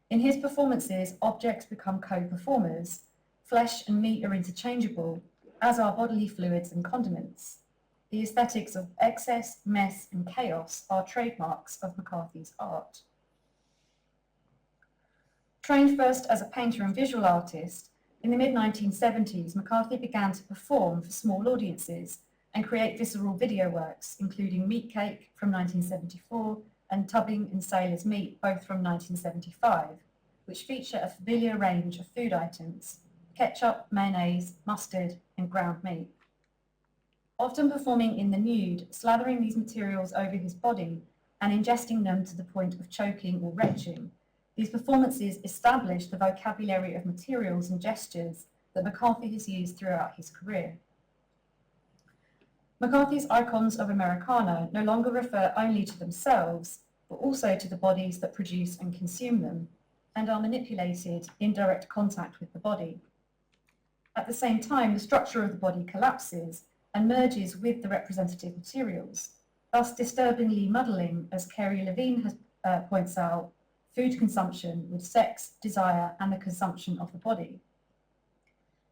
In his performances, objects become co-performers, flesh and meat are interchangeable, as are bodily fluids and condiments. The aesthetics of excess, mess, and chaos are trademarks of McCarthy's art. Trained first as a painter and visual artist, in the mid-1970s, McCarthy began to perform for small audiences and create visceral video works, including Meat Cake from 1974 and Tubbing and Sailor's Meat, both from 1975, which feature a familiar range of food items: ketchup, mayonnaise, mustard, and ground meat. Often performing in the nude, slathering these materials over his body and ingesting them to the point of choking or retching, these performances establish the vocabulary of materials and gestures that McCarthy has used throughout his career. McCarthy's icons of Americana no longer refer only to themselves, but also to the bodies that produce and consume them, and are manipulated in direct contact with the body. At the same time, the structure of the body collapses and merges with the representative materials, thus disturbingly muddling, as Kerry Levine points out, food consumption with sex, desire, and the consumption of the body.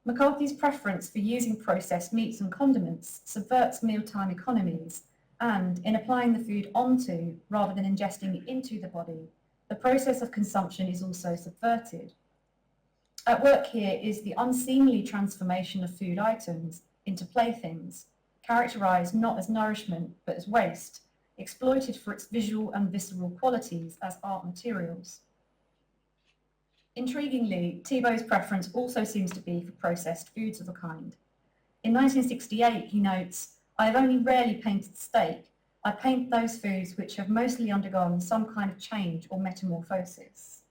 McCarthy's preference for using processed meats and condiments subverts mealtime economies and, in applying the food onto rather than ingesting it into the body, the process of consumption is also subverted. At work here is the unseemly transformation of food items into playthings, characterised not as nourishment but as waste, exploited for its visual and visceral qualities as art materials. Intriguingly, Thiebaud's preference also seems to be for processed foods of a kind. In 1968, he notes, "I have only rarely painted steak. I paint those foods which have mostly undergone some kind of change or metamorphosis."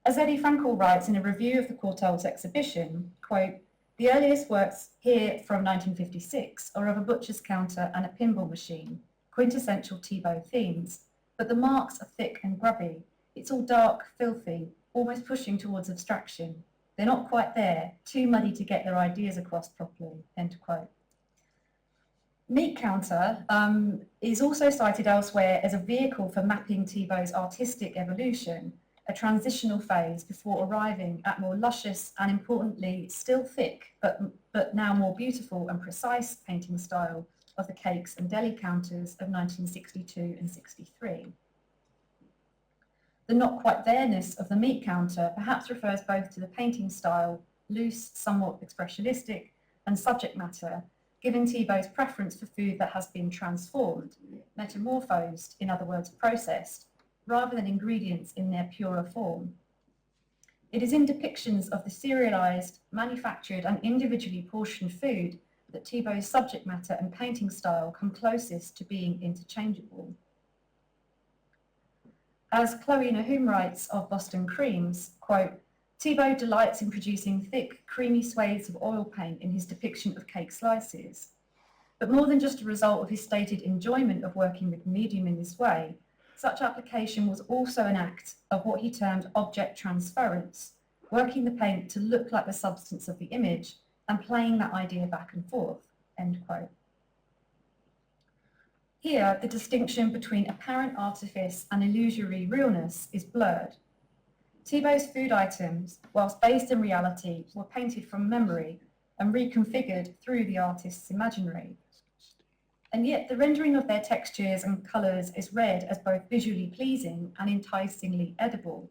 As Eddie Frankel writes in a review of the Courtauld's exhibition, quote, "The earliest works here from 1956 are of a butcher's counter and a pinball machine, quintessential Thiebaud themes, but the marks are thick and grubby. It's all dark, filthy, almost pushing towards abstraction. They're not quite there, too muddy to get their ideas across properly," end quote. Meat Counter is also cited elsewhere as a vehicle for mapping Thiebaud's artistic evolution, a transitional phase before arriving at more luscious and, importantly, still thick, but now more beautiful and precise painting style of the cakes and deli counters of 1962 and 63. The not quite there-ness of the meat counter perhaps refers both to the painting style, loose, somewhat expressionistic, and subject matter, giving Thiebaud's preference for food that has been transformed, metamorphosed, in other words, processed, rather than ingredients in their purer form. It is in depictions of the serialized, manufactured, and individually portioned food that Thiebaud's subject matter and painting style come closest to being interchangeable. As Chloe Nahum writes of Boston Creams, quote, "Thiebaud delights in producing thick, creamy swathes of oil paint in his depiction of cake slices. But more than just a result of his stated enjoyment of working with the medium in this way, such application was also an act of what he termed object transference, working the paint to look like the substance of the image and playing that idea back and forth," end quote. Here, the distinction between apparent artifice and illusory realness is blurred. Thiebaud's food items, whilst based in reality, were painted from memory and reconfigured through the artist's imaginary. And yet the rendering of their textures and colours is read as both visually pleasing and enticingly edible.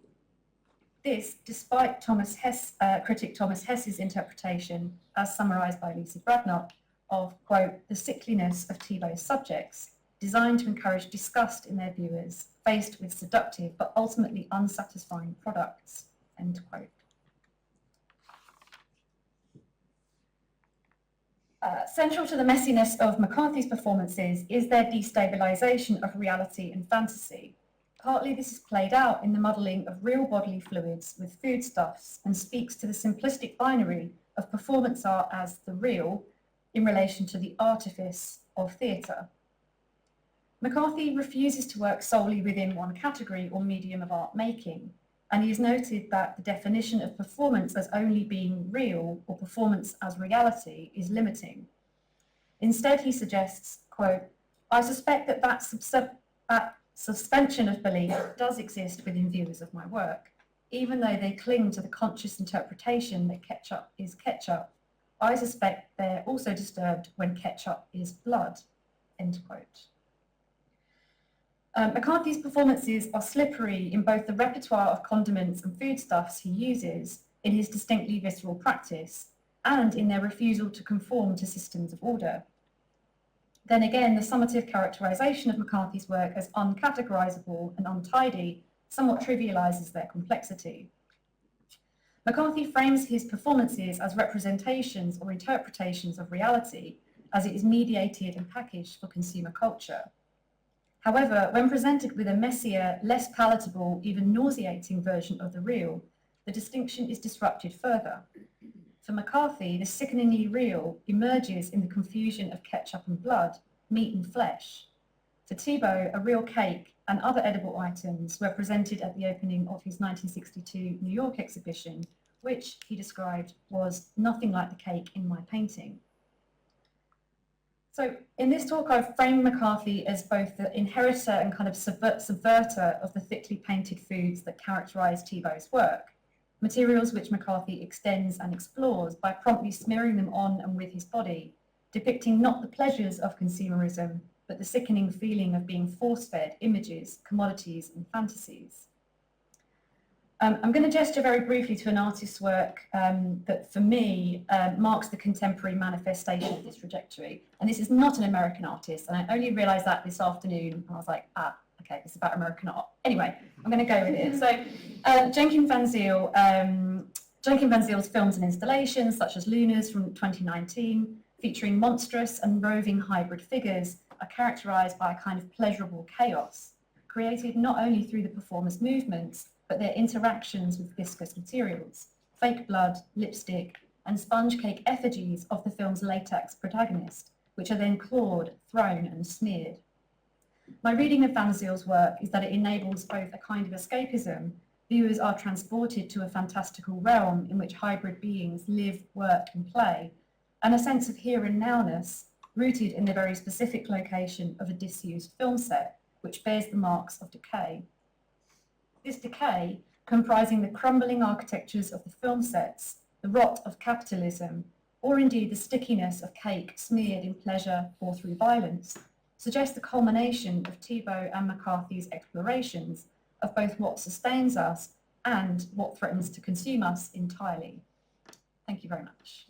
This, despite critic Thomas Hess's interpretation, as summarised by Lucy Bradnock, of, quote, "the sickliness of Thiebaud's subjects, designed to encourage disgust in their viewers, faced with seductive but ultimately unsatisfying products," end quote. Central to the messiness of McCarthy's performances is their destabilisation of reality and fantasy. Partly this is played out in the modelling of real bodily fluids with foodstuffs and speaks to the simplistic binary of performance art as the real in relation to the artifice of theatre. McCarthy refuses to work solely within one category or medium of art making, and he has noted that the definition of performance as only being real or performance as reality is limiting. Instead, he suggests, quote, "I suspect that suspension of belief does exist within viewers of my work, even though they cling to the conscious interpretation that ketchup is ketchup. I suspect they're also disturbed when ketchup is blood," end quote. McCarthy's performances are slippery in both the repertoire of condiments and foodstuffs he uses in his distinctly visceral practice and in their refusal to conform to systems of order. Then again, the summative characterisation of McCarthy's work as uncategorisable and untidy somewhat trivialises their complexity. McCarthy frames his performances as representations or interpretations of reality as it is mediated and packaged for consumer culture. However, when presented with a messier, less palatable, even nauseating version of the real, the distinction is disrupted further. For McCarthy, the sickeningly real emerges in the confusion of ketchup and blood, meat and flesh. For Thiebaud, a real cake and other edible items were presented at the opening of his 1962 New York exhibition, which, he described, was nothing like the cake in my painting. So in this talk, I've framed McCarthy as both the inheritor and kind of subverter of the thickly painted foods that characterise Thiebaud's work, materials which McCarthy extends and explores by promptly smearing them on and with his body, depicting not the pleasures of consumerism, but the sickening feeling of being force-fed images, commodities, and fantasies. I'm going to gesture very briefly to an artist's work that, for me, marks the contemporary manifestation of this trajectory. And this is not an American artist, and I only realised that this afternoon, and I was like, okay, it's about American art. Anyway, I'm going to go with it. So, Jenkins Van Ziel's films and installations, such as Lunas from 2019, featuring monstrous and roving hybrid figures, are characterised by a kind of pleasurable chaos, created not only through the performer's movements, but their interactions with viscous materials, fake blood, lipstick, and sponge cake effigies of the film's latex protagonist, which are then clawed, thrown, and smeared. My reading of Van Ziel's work is that it enables both a kind of escapism. Viewers are transported to a fantastical realm in which hybrid beings live, work, and play, and a sense of here and nowness, rooted in the very specific location of a disused film set, which bears the marks of decay. This decay, comprising the crumbling architectures of the film sets, the rot of capitalism, or indeed the stickiness of cake smeared in pleasure or through violence, suggests the culmination of Thiebaud and McCarthy's explorations of both what sustains us and what threatens to consume us entirely. Thank you very much.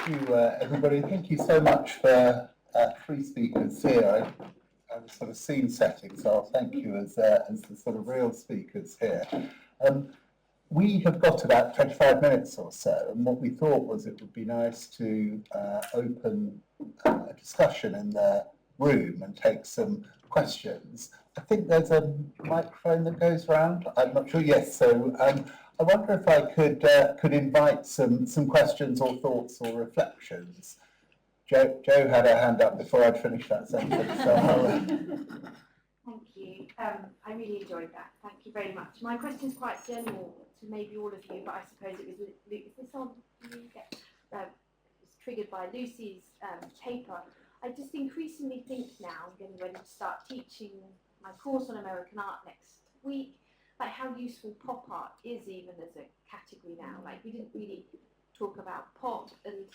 Thank you, everybody. Thank you so much for three speakers here. I was sort of scene setting, so I'll thank you as the sort of real speakers here. We have got about 25 minutes or so, and what we thought was it would be nice to open a discussion in the room and take some questions. I think there's a microphone that goes around. I'm not sure. Yes, so I wonder if I could invite some questions or thoughts or reflections. Jo had her hand up before I'd finished that sentence. So Thank you. I really enjoyed that. Thank you very much. My question is quite general to maybe all of you, but I suppose it was is this on? It's triggered by Lucy's paper. I just increasingly think now, I'm getting ready to start teaching my course on American art next week, like how useful pop art is even as a category now. Like we didn't really talk about pop, and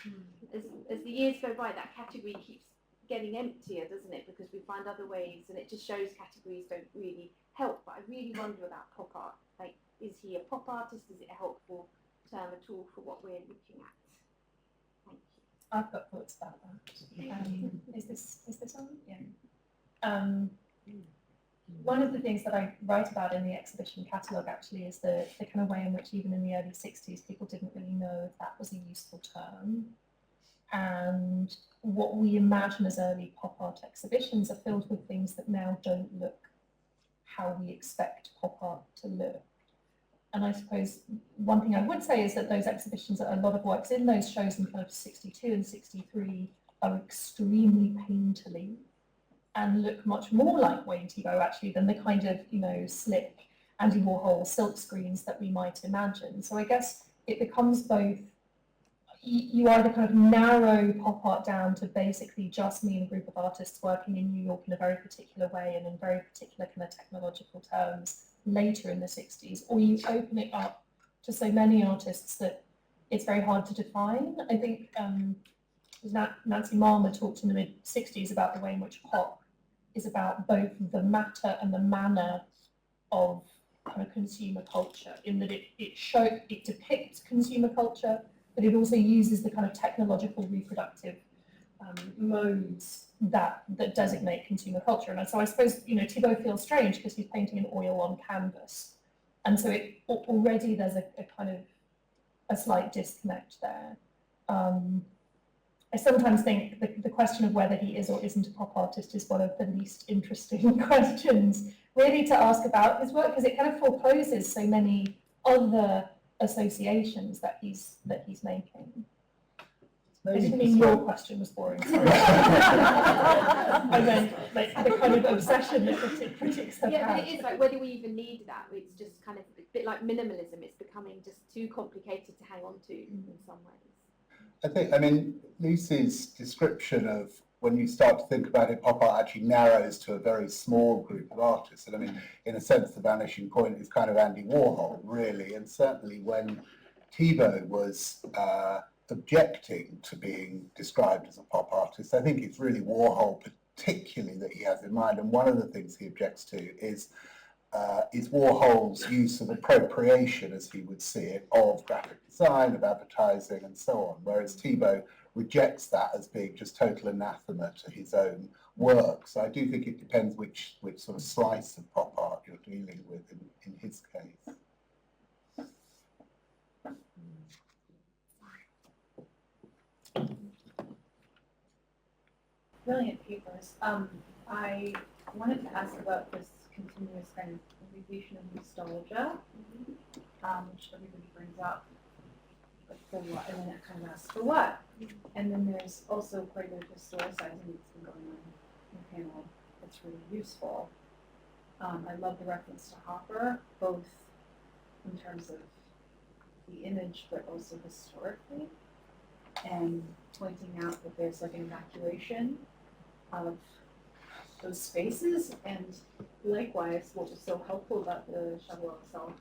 as the years go by, that category keeps getting emptier, doesn't it? Because we find other ways, and it just shows categories don't really help. But I really wonder about pop art. Like, is he a pop artist? Is it a helpful term at all for what we're looking at? Thank you. I've got thoughts about that. Is this on? Yeah. One of the things that I write about in the exhibition catalogue actually is the kind of way in which even in the early 60s people didn't really know if that was a useful term. And what we imagine as early pop art exhibitions are filled with things that now don't look how we expect pop art to look. And I suppose one thing I would say is that those exhibitions, a lot of works in those shows in kind of 62 and 63 are extremely painterly and look much more like Wayne Thiebaud actually than the kind of, slick Andy Warhol silk screens that we might imagine. So I guess it becomes both, you either kind of narrow pop art down to basically just mean a group of artists working in New York in a very particular way and in very particular kind of technological terms later in the 60s, or you open it up to so many artists that it's very hard to define. I think Nancy Marmer talked in the mid-60s about the way in which pop is about both the matter and the manner of kind of consumer culture, in that it depicts consumer culture, but it also uses the kind of technological reproductive modes that designate consumer culture. And so I suppose, Thiebaud feels strange because he's painting in oil on canvas. And so already there's a kind of a slight disconnect there. I sometimes think the question of whether he is or isn't a pop artist is one of the least interesting questions really to ask about his work, because it kind of forecloses so many other associations that he's making. I didn't mean your question was boring, sorry. I meant like the kind of obsession that critics have Yeah, had. but it is like whether we even need that. It's just kind of a bit like minimalism. It's becoming just too complicated to hang on to in some ways. I mean, Lucy's description of when you start to think about it, pop art actually narrows to a very small group of artists. And I mean, in a sense, the vanishing point is kind of Andy Warhol, really. And certainly when Thiebaud was objecting to being described as a pop artist. I think it's really Warhol particularly that he has in mind, and one of the things he objects to is Warhol's use of appropriation, as he would see it, of graphic design, of advertising, and so on, whereas Thiebaud rejects that as being just total anathema to his own work. So I do think it depends which sort of slice of pop art you're dealing with in his case. Brilliant papers. I wanted to ask about this continuous kind of invocation of nostalgia, which everybody brings up, but for what? And then it kind of asks for what? And then there's also quite a bit of historicizing that's been going on in the panel that's really useful. I love the reference to Hopper, both in terms of the image, but also historically, and pointing out that there's like an evacuation of those spaces, and likewise, what was so helpful about the Tschabalala Self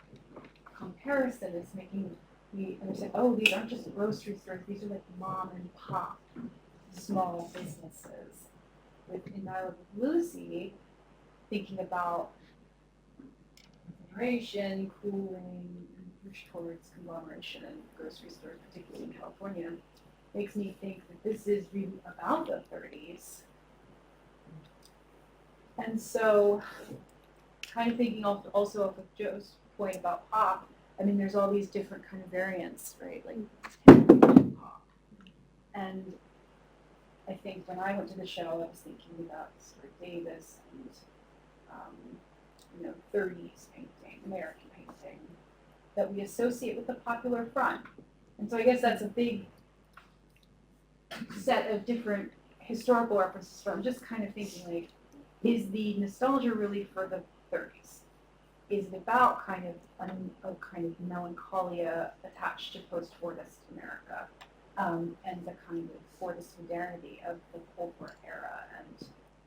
comparison is making me understand, oh, these aren't just grocery stores, these are like mom and pop small businesses. In Dialogue with Lucy, thinking about refrigeration, cooling, and push towards conglomeration in grocery stores, particularly in California, makes me think that this is really about the 30s. And so, kind of thinking also of Joe's point about pop, I mean, there's all these different kind of variants, right? Like pop. And I think when I went to the show, I was thinking about Stuart Davis and, 30s painting, American painting, that we associate with the popular front. And so I guess that's a big set of different historical references from just kind of thinking like, is the nostalgia really for the 30s? Is it about kind of a kind of melancholia attached to post-Fordist America, and the kind of Fordist modernity of the Cold War era,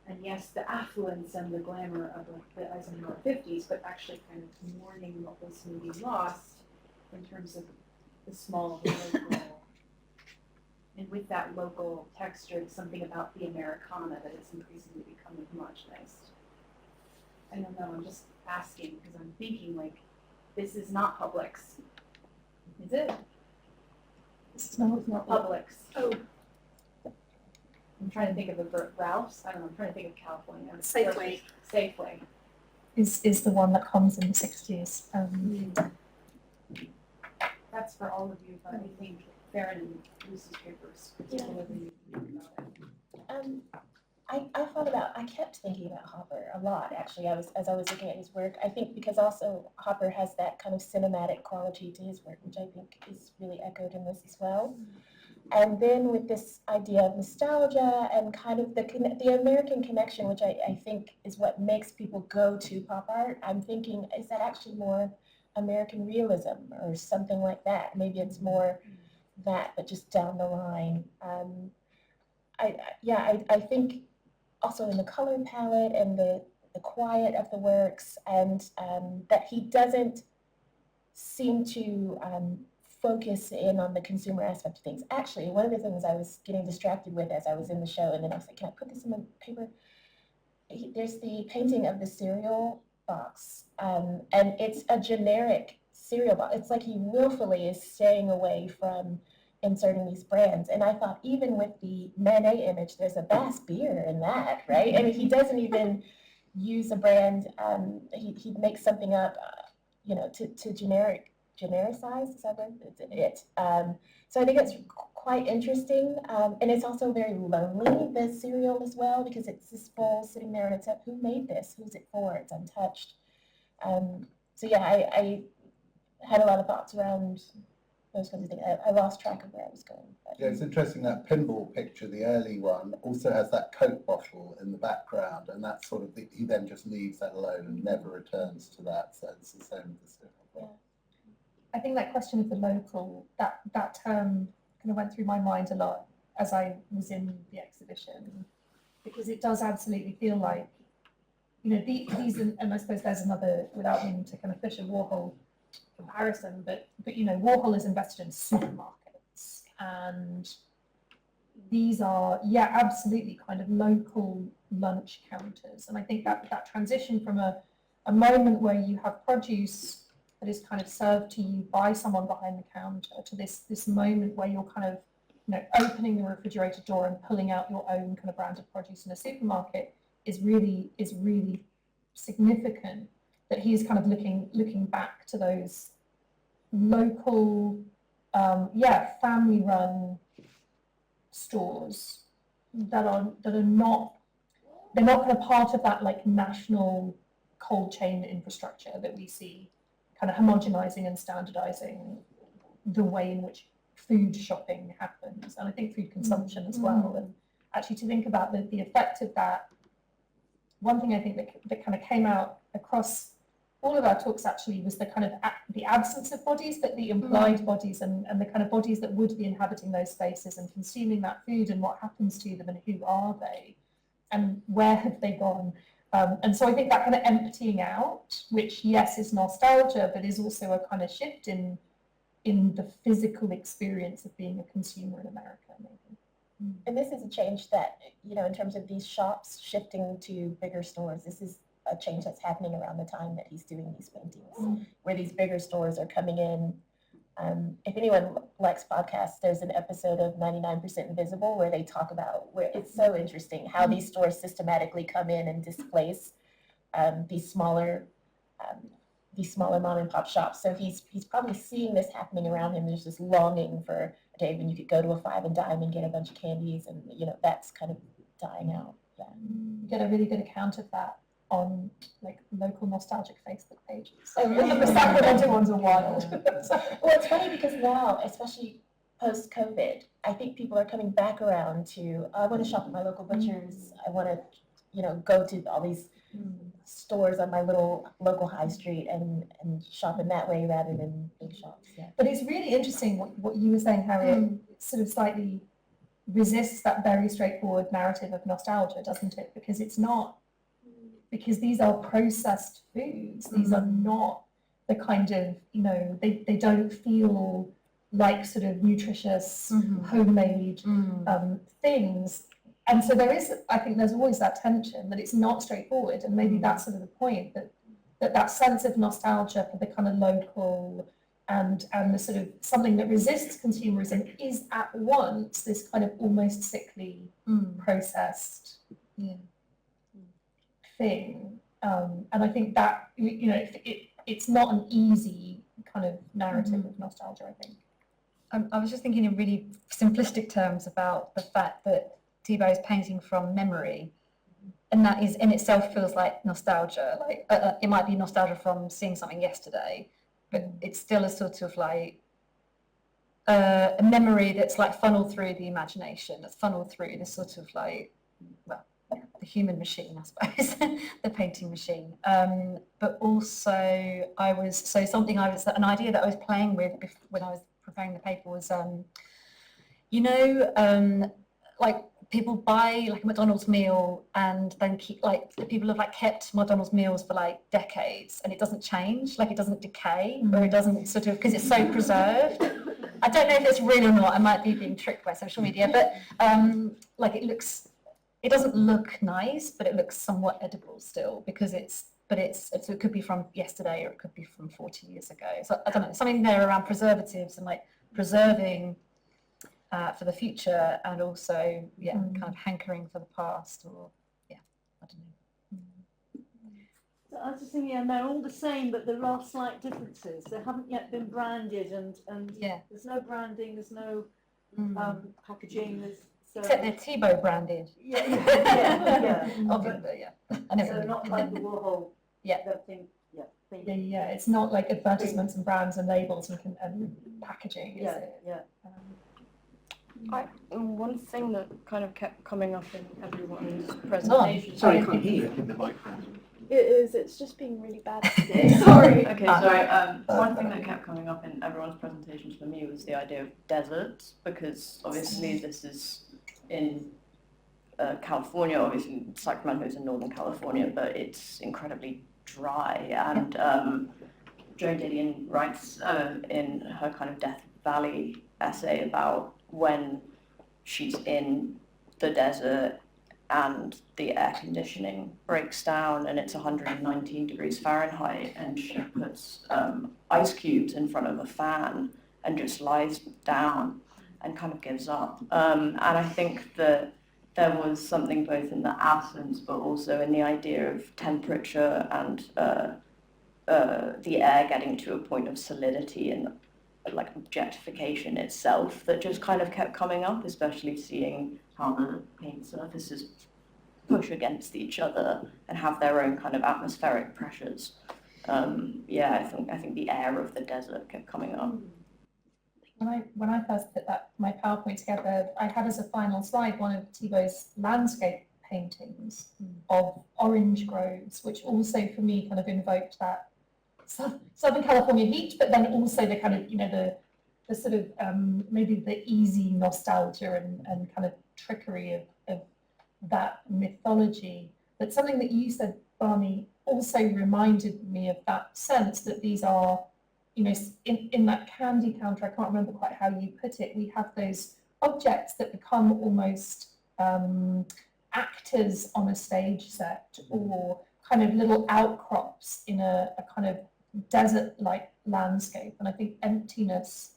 and yes, the affluence and the glamour of the Eisenhower 50s, but actually kind of mourning what was maybe lost in terms of the small, the local, and with that local texture, it's something about the Americana that is increasingly becoming homogenized. I don't know, I'm just asking because I'm thinking like, this is not Publix, is it? It's not Publix. Oh, I'm trying to think of a Ralph's. I don't know. I'm trying to think of California. Safeway. Safeway. is the one that comes in the 60s. That's for all of you, but I think Farron and Lucy's papers particularly about it. I kept thinking about Hopper a lot, actually, as I was looking at his work. I think because also Hopper has that kind of cinematic quality to his work, which I think is really echoed in this as well. And then with this idea of nostalgia and kind of the American connection, which I think is what makes people go to pop art, I'm thinking, is that actually more American realism or something like that? Maybe it's more that, but just down the line. I think also in the color palette and the quiet of the works, and that he doesn't seem to focus in on the consumer aspect of things. Actually, one of the things I was getting distracted with as I was in the show, and then I was like, can I put this in the paper? There's the painting of the cereal box, and it's a generic cereal box. It's like he willfully is staying away from inserting these brands. And I thought, even with the Manet image, there's a Bass beer in that, right? I mean, he doesn't even use a brand. He makes something up, to genericize, is that it? So I think it's quite interesting, and it's also very lonely, the cereal as well, because it's this bowl sitting there and it's like, who made this? Who's it for? It's untouched. So yeah, I had a lot of thoughts around those kinds of things. I lost track of where I was going. But. Yeah, it's interesting that pinball picture, the early one, also has that Coke bottle in the background, and that's sort of, he then just leaves that alone and never returns to that, so it's the same with the stick. Yeah. I think that question of the local, that term kind of went through my mind a lot as I was in the exhibition, because it does absolutely feel like, these, and I suppose there's another, without meaning to kind of push a Warhol comparison, but Warhol is invested in supermarkets. and these are, yeah, absolutely kind of local lunch counters. And I think that transition from a moment where you have produce that is kind of served to you by someone behind the counter to this moment where you're kind of, opening the refrigerator door and pulling out your own kind of branded produce in a supermarket is really significant. That he is kind of looking back to those local, family-run stores that are not kind of part of that like national cold chain infrastructure that we see kind of homogenizing and standardizing the way in which food shopping happens, and I think food consumption as well. And actually to think about the effect of that, one thing I think that kind of came out across all of our talks actually was the kind of the absence of bodies, but the implied bodies and the kind of bodies that would be inhabiting those spaces and consuming that food, and what happens to them and who are they and where have they gone. And so I think that kind of emptying out, which yes is nostalgia, but is also a kind of shift in the physical experience of being a consumer in America, maybe. And this is a change that, in terms of these shops shifting to bigger stores, this is a change that's happening around the time that he's doing these paintings, where these bigger stores are coming in. If anyone likes podcasts, there's an episode of 99% Invisible where they talk about, where it's so interesting how these stores systematically come in and displace these smaller mom and pop shops. So he's probably seeing this happening around him. There's this longing for a day when you could go to a Five and Dime and get a bunch of candies, and that's kind of dying out. Yeah. You get a really good account of that on like local nostalgic Facebook pages. So the Sacramento ones are wild. Well, it's funny because now, especially post-COVID, I think people are coming back around to, I want to shop at my local butchers. I want to, go to all these stores on my little local high street and shop in that way rather than big shops. Yeah. But it's really interesting what you were saying, Harriet, sort of slightly resists that very straightforward narrative of nostalgia, doesn't it? Because it's not, because these are processed foods. These are not the kind of, they don't feel like sort of nutritious, homemade things. And so I think there's always that tension that it's not straightforward, and maybe that's sort of the point, that sense of nostalgia for the kind of local and the sort of something that resists consumerism is at once this kind of almost sickly, processed thing. And I think that, it's not an easy kind of narrative of nostalgia, I think. I was just thinking in really simplistic terms about the fact that Thiebaud is painting from memory, and that is in itself feels like nostalgia. Like it might be nostalgia from seeing something yesterday, but it's still a sort of like a memory that's like funneled through the imagination, that's funneled through this sort of like, well, the human machine, I suppose, the painting machine. But also an idea that I was playing with when I was preparing the paper was, like people buy like a McDonald's meal and then keep, like, people have like kept McDonald's meals for like decades and it doesn't change, like it doesn't decay, or it doesn't sort of, because it's so preserved. I don't know if it's real or not, I might be being tricked by social media, but like it doesn't look nice, but it looks somewhat edible still, because it could be from yesterday or it could be from 40 years ago. So I don't know, something there around preservatives and like preserving for the future, and also kind of hankering for the past, or I don't know. So I was just thinking, they're all the same, but there are slight differences. They haven't yet been branded, and there's no branding, there's no packaging. Except they're Thiebaud branded. Yeah. Obviously, I know. So not like the Warhol. Thing. Yeah. It's not like advertisements and brands and labels and packaging. Is it? One thing that kind of kept coming up in everyone's presentation. Sorry, I can't hear you in the microphone. It's just being really bad today. Sorry. Okay, sorry. One thing that kept coming up in everyone's presentations for me was the idea of deserts, because obviously this is in California. Obviously Sacramento is in Northern California, but it's incredibly dry, and Joan Didion writes in her kind of Death Valley essay about when she's in the desert and the air conditioning breaks down and it's 119 degrees Fahrenheit and she puts ice cubes in front of a fan and just lies down and kind of gives up. And I think that there was something both in the absence but also in the idea of temperature and the air getting to a point of solidity and like objectification itself that just kind of kept coming up, especially seeing how the paint surfaces push against each other and have their own kind of atmospheric pressures. Yeah, I think the air of the desert kept coming up. When I first put my PowerPoint together, I had as a final slide one of Thiebaud's landscape paintings of orange groves, which also for me kind of invoked that Southern California heat, but then also the kind of, the sort of maybe the easy nostalgia and kind of trickery of that mythology. But something that you said, Barney, also reminded me of that sense that these are, in that candy counter, I can't remember quite how you put it, we have those objects that become almost actors on a stage set, or kind of little outcrops in a kind of desert-like landscape. And I think emptiness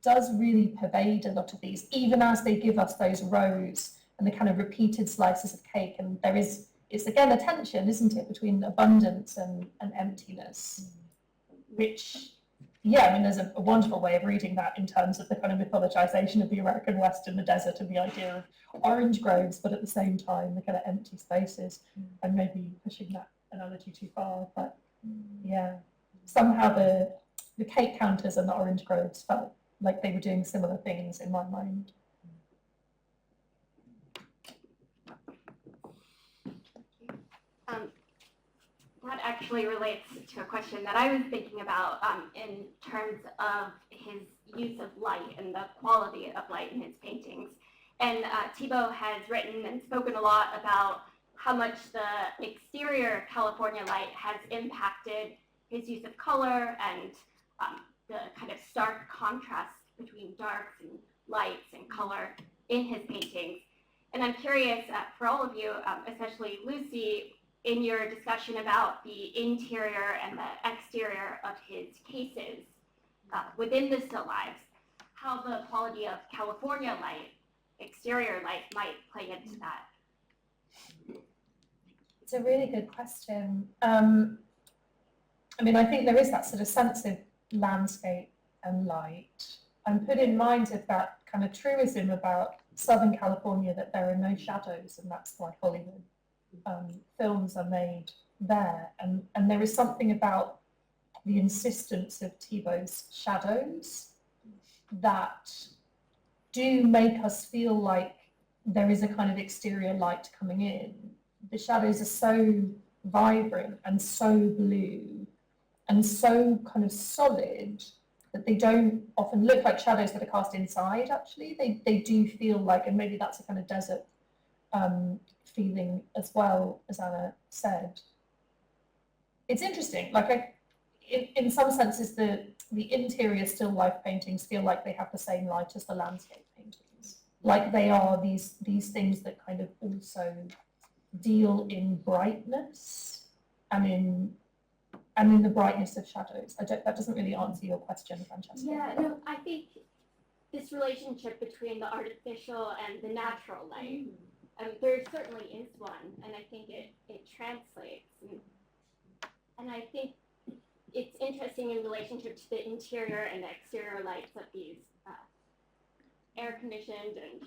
does really pervade a lot of these, even as they give us those rows and the kind of repeated slices of cake. And it's again a tension, isn't it, between abundance and emptiness, which, yeah, I mean, there's a wonderful way of reading that in terms of the kind of mythologization of the American West and the desert and the idea of orange groves, but at the same time, the kind of empty spaces, and maybe pushing that analogy too far. But yeah, somehow the cake counters and the orange groves felt like they were doing similar things in my mind. That actually relates to a question that I was thinking about in terms of his use of light and the quality of light in his paintings. And Thiebaud has written and spoken a lot about how much the exterior California light has impacted his use of color and the kind of stark contrast between darks and lights and color in his paintings. And I'm curious for all of you, especially Lucy, in your discussion about the interior and the exterior of his cases within the still lifes, how the quality of California light, exterior light, might play into that. It's a really good question. I mean, I think there is that sort of sense of landscape and light. I'm put in mind of that kind of truism about Southern California, that there are no shadows, and that's why Hollywood films are made there. And there is something about the insistence of Thiebaud's shadows that do make us feel like there is a kind of exterior light coming in. The shadows are so vibrant and so blue and so kind of solid that they don't often look like shadows that are cast inside, actually. They do feel like, and maybe that's a kind of desert feeling as well, as Anna said. It's interesting, like in some senses the interior still life paintings feel like they have the same light as the landscape paintings. Like they are these things that kind of also deal in brightness and in the brightness of shadows. That doesn't really answer your question, Francesca. Yeah, no, I think this relationship between the artificial and the natural light, there certainly is one, and I think it translates. And I think it's interesting in relationship to the interior and the exterior lights of these air-conditioned and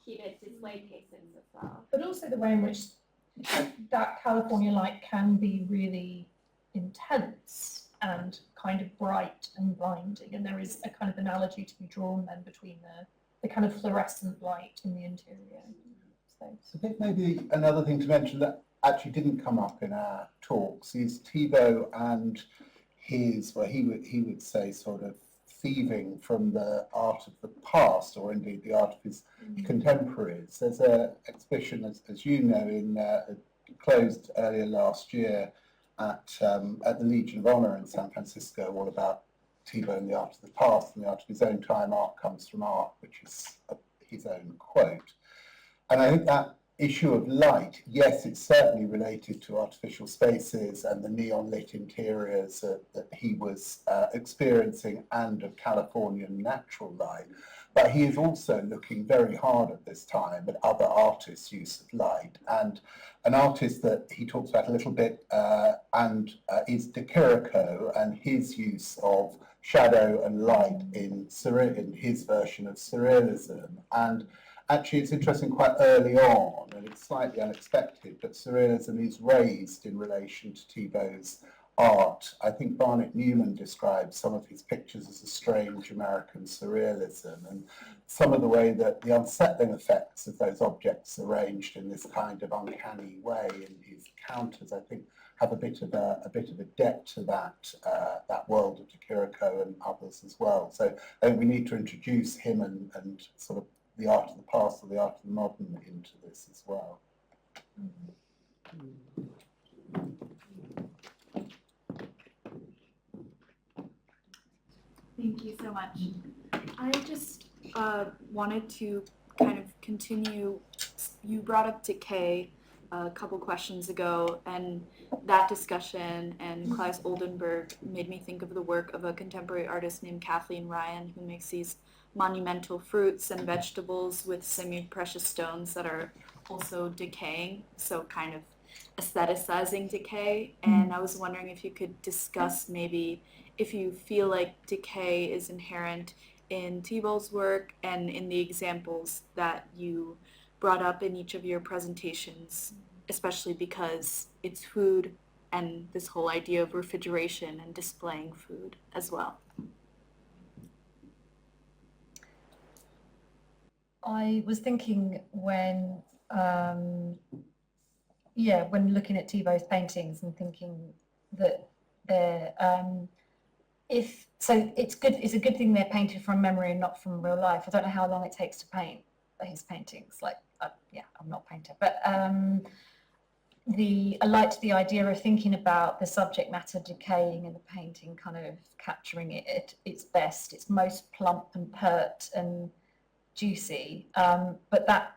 heated display cases as well. But also the way in which that California light can be really intense and kind of bright and blinding, and there is a kind of analogy to be drawn then between the kind of fluorescent light in the interior. So I think maybe another thing to mention that actually didn't come up in our talks is Thiebaud and his, well, he would say sort of thieving from the art of the past, or indeed the art of his contemporaries. There's an exhibition, as you know, closed earlier last year at the Legion of Honor in San Francisco, all about Thiebaud in The Art of the Past and The Art of His Own Time, art comes from art, which is his own quote. And I think that issue of light, yes, it's certainly related to artificial spaces and the neon lit interiors that he was experiencing, and of Californian natural light. But he is also looking very hard at this time at other artists' use of light. And an artist that he talks about a little bit is De Chirico, and his use of shadow and light in his version of surrealism. And actually, it's interesting, quite early on, and it's slightly unexpected, but surrealism is raised in relation to Thiebaud's art. I think Barnett Newman describes some of his pictures as a strange American surrealism, and some of the way that the unsettling effects of those objects arranged in this kind of uncanny way in his counters, I think, have a bit of a depth to that world of De Chirico and others as well. So I think we need to introduce him and sort of the art of the past or the art of the modern into this as well. Thank you so much. I just wanted to kind of continue. You brought up decay a couple questions ago, and that discussion and Claes Oldenburg made me think of the work of a contemporary artist named Kathleen Ryan, who makes these monumental fruits and vegetables with semi-precious stones that are also decaying, so kind of aestheticizing decay. And I was wondering if you could discuss maybe if you feel like decay is inherent in Thiebaud's work and in the examples that you brought up in each of your presentations, especially because it's food and this whole idea of refrigeration and displaying food as well. I was thinking when looking at Thiebaud's paintings and thinking that they're it's a good thing they're painted from memory and not from real life. I don't know how long it takes to paint his paintings. I'm not a painter, but I liked the idea of thinking about the subject matter decaying in the painting, kind of capturing it at its best. It's most plump and pert and juicy, but that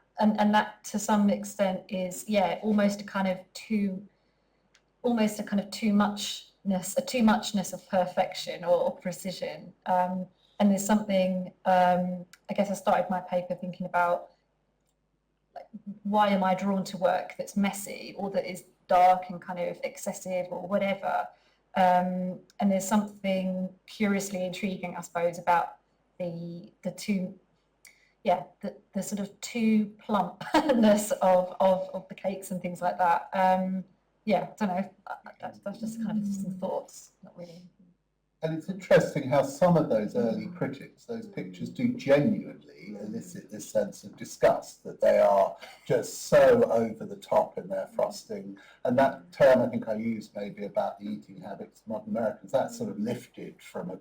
to some extent is almost a kind of too muchness of perfection or precision. And there's something, I guess I started my paper thinking about, like, why am I drawn to work that's messy or that is dark and kind of excessive or whatever? And there's something curiously intriguing, I suppose, about the sort of too plumpness of the cakes and things like that. I don't know. That's just kind of some thoughts, not really. And it's interesting how some of those early critics, those pictures do genuinely elicit this sense of disgust, that they are just so over the top in their frosting. And that term I think I used maybe about the eating habits of modern Americans, that's sort of lifted from a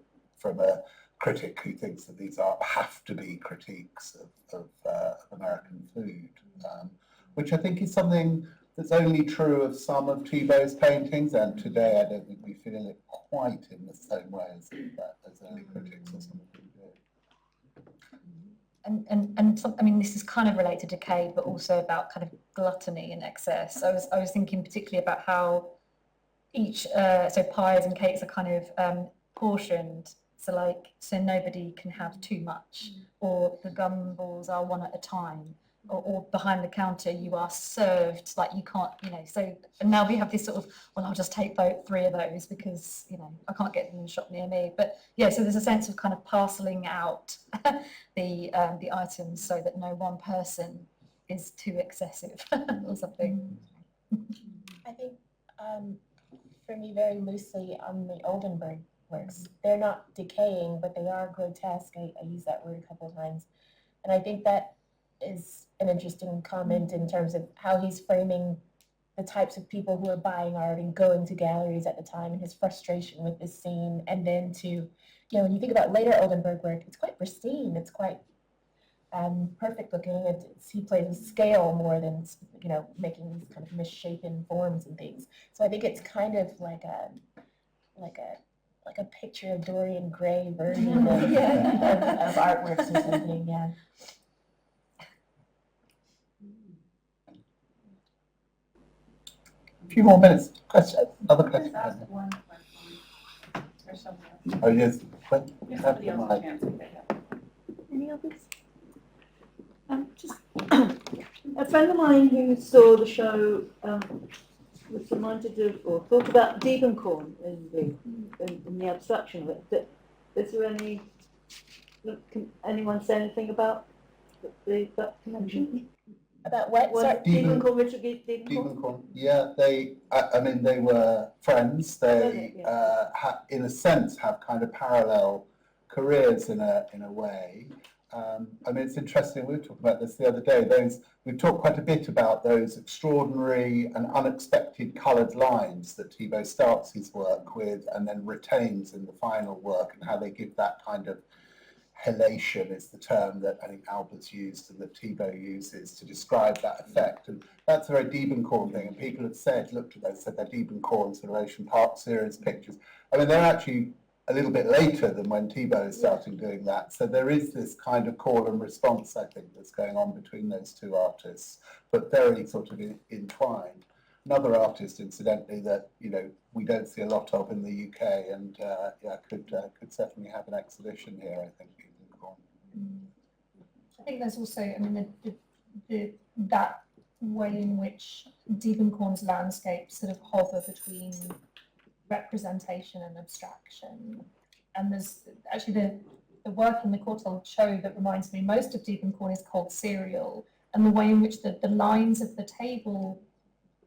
critic who thinks that these have to be critiques of American food, which I think is something that's only true of some of Thiebaud's paintings, and today I don't think we feel it quite in the same way as early critics or some of them do. This is kind of related to decay, but also about kind of gluttony and excess. I was thinking particularly about how each so pies and cakes are kind of portioned, so nobody can have too much, or the gumballs are one at a time. Or behind the counter you are served like you can't, so and now we have this sort of, well, I'll just take 3 of those because I can't get them in the shop near me. But so there's a sense of kind of parceling out the items so that no one person is too excessive or something. I think for me, very loosely on the Oldenburg works, they're not decaying, but they are grotesque. I use that word a couple of times, and I think that is an interesting comment in terms of how he's framing the types of people who are buying art and going to galleries at the time, and his frustration with this scene. And then to, when you think about later Oldenburg work, it's quite pristine, it's quite perfect looking. He plays with scale more than, making these kind of misshapen forms and things. So I think it's kind of like a like a picture of Dorian Gray version of artworks or something, yeah. A few more minutes. Question. Another question. Just ask one question or someone else. Oh yes. Give somebody else a chance if they have. Any others? Just a friend of mine who saw the show was reminded of, or thought about Diebenkorn in the abstraction of it. Is there any? Can anyone say anything about that connection? About what? Sorry. Diebenkorn, Richard Diebenkorn? Diebenkorn. Yeah, I mean, they were friends. They, in a sense, have kind of parallel careers in a way. I mean, it's interesting. We were talking about this the other day. We've talked quite a bit about those extraordinary and unexpected coloured lines that Thiebaud starts his work with and then retains in the final work, and how they give that kind of halation is the term that I think Albert's used and that Thiebaud uses to describe that effect. And that's a very Diebenkorn thing. And people have looked at those, said they're Diebenkorn sort of Ocean Park series pictures. I mean, they're actually a little bit later than when Thiebaud started doing that. So there is this kind of call and response, I think, that's going on between those two artists, but very sort of entwined. Another artist, incidentally, that we don't see a lot of in the UK, and could certainly have an exhibition here, I think. I think there's also, I mean, that way in which Diebenkorn's landscapes sort of hover between representation and abstraction. And there's actually the work in the Courtauld show that reminds me most of Diebenkorn is called Serial, and the way in which the lines of the table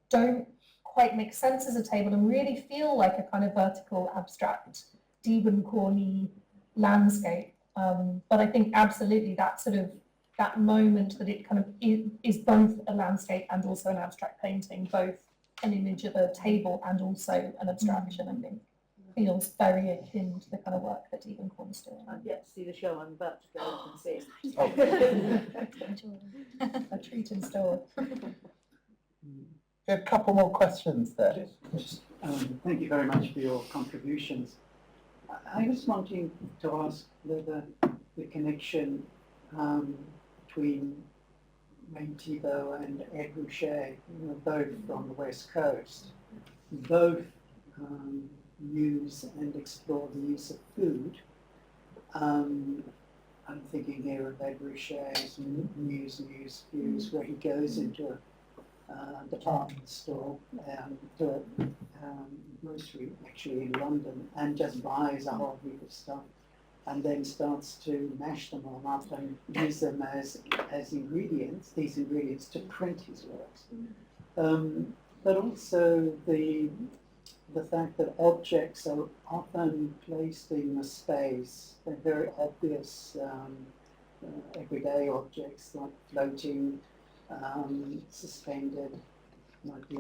don't quite make sense as a table and really feel like a kind of vertical, abstract, Diebenkorn-y landscape. But I think absolutely that moment that it kind of is both a landscape and also an abstract painting, both an image of a table and also an abstraction, I think, feels very akin to the kind of work that Diebenkorn's doing. I've yet to see the show. I'm about to go and see it. A treat in store. A couple more questions there. Thank you very much for your contributions. I was wanting to ask whether the connection between Wayne Thiebaud and Ed Ruscha, both from the West Coast, both use and explore the use of food. I'm thinking here of Ed Ruscha's News, where he goes into a department store, to a grocery actually in London, and just buys a whole heap of stuff, and then starts to mash them all up and use them as ingredients, these ingredients, to print his works. But also the fact that objects are often placed in a space. They're very obvious everyday objects like floating, suspended, might be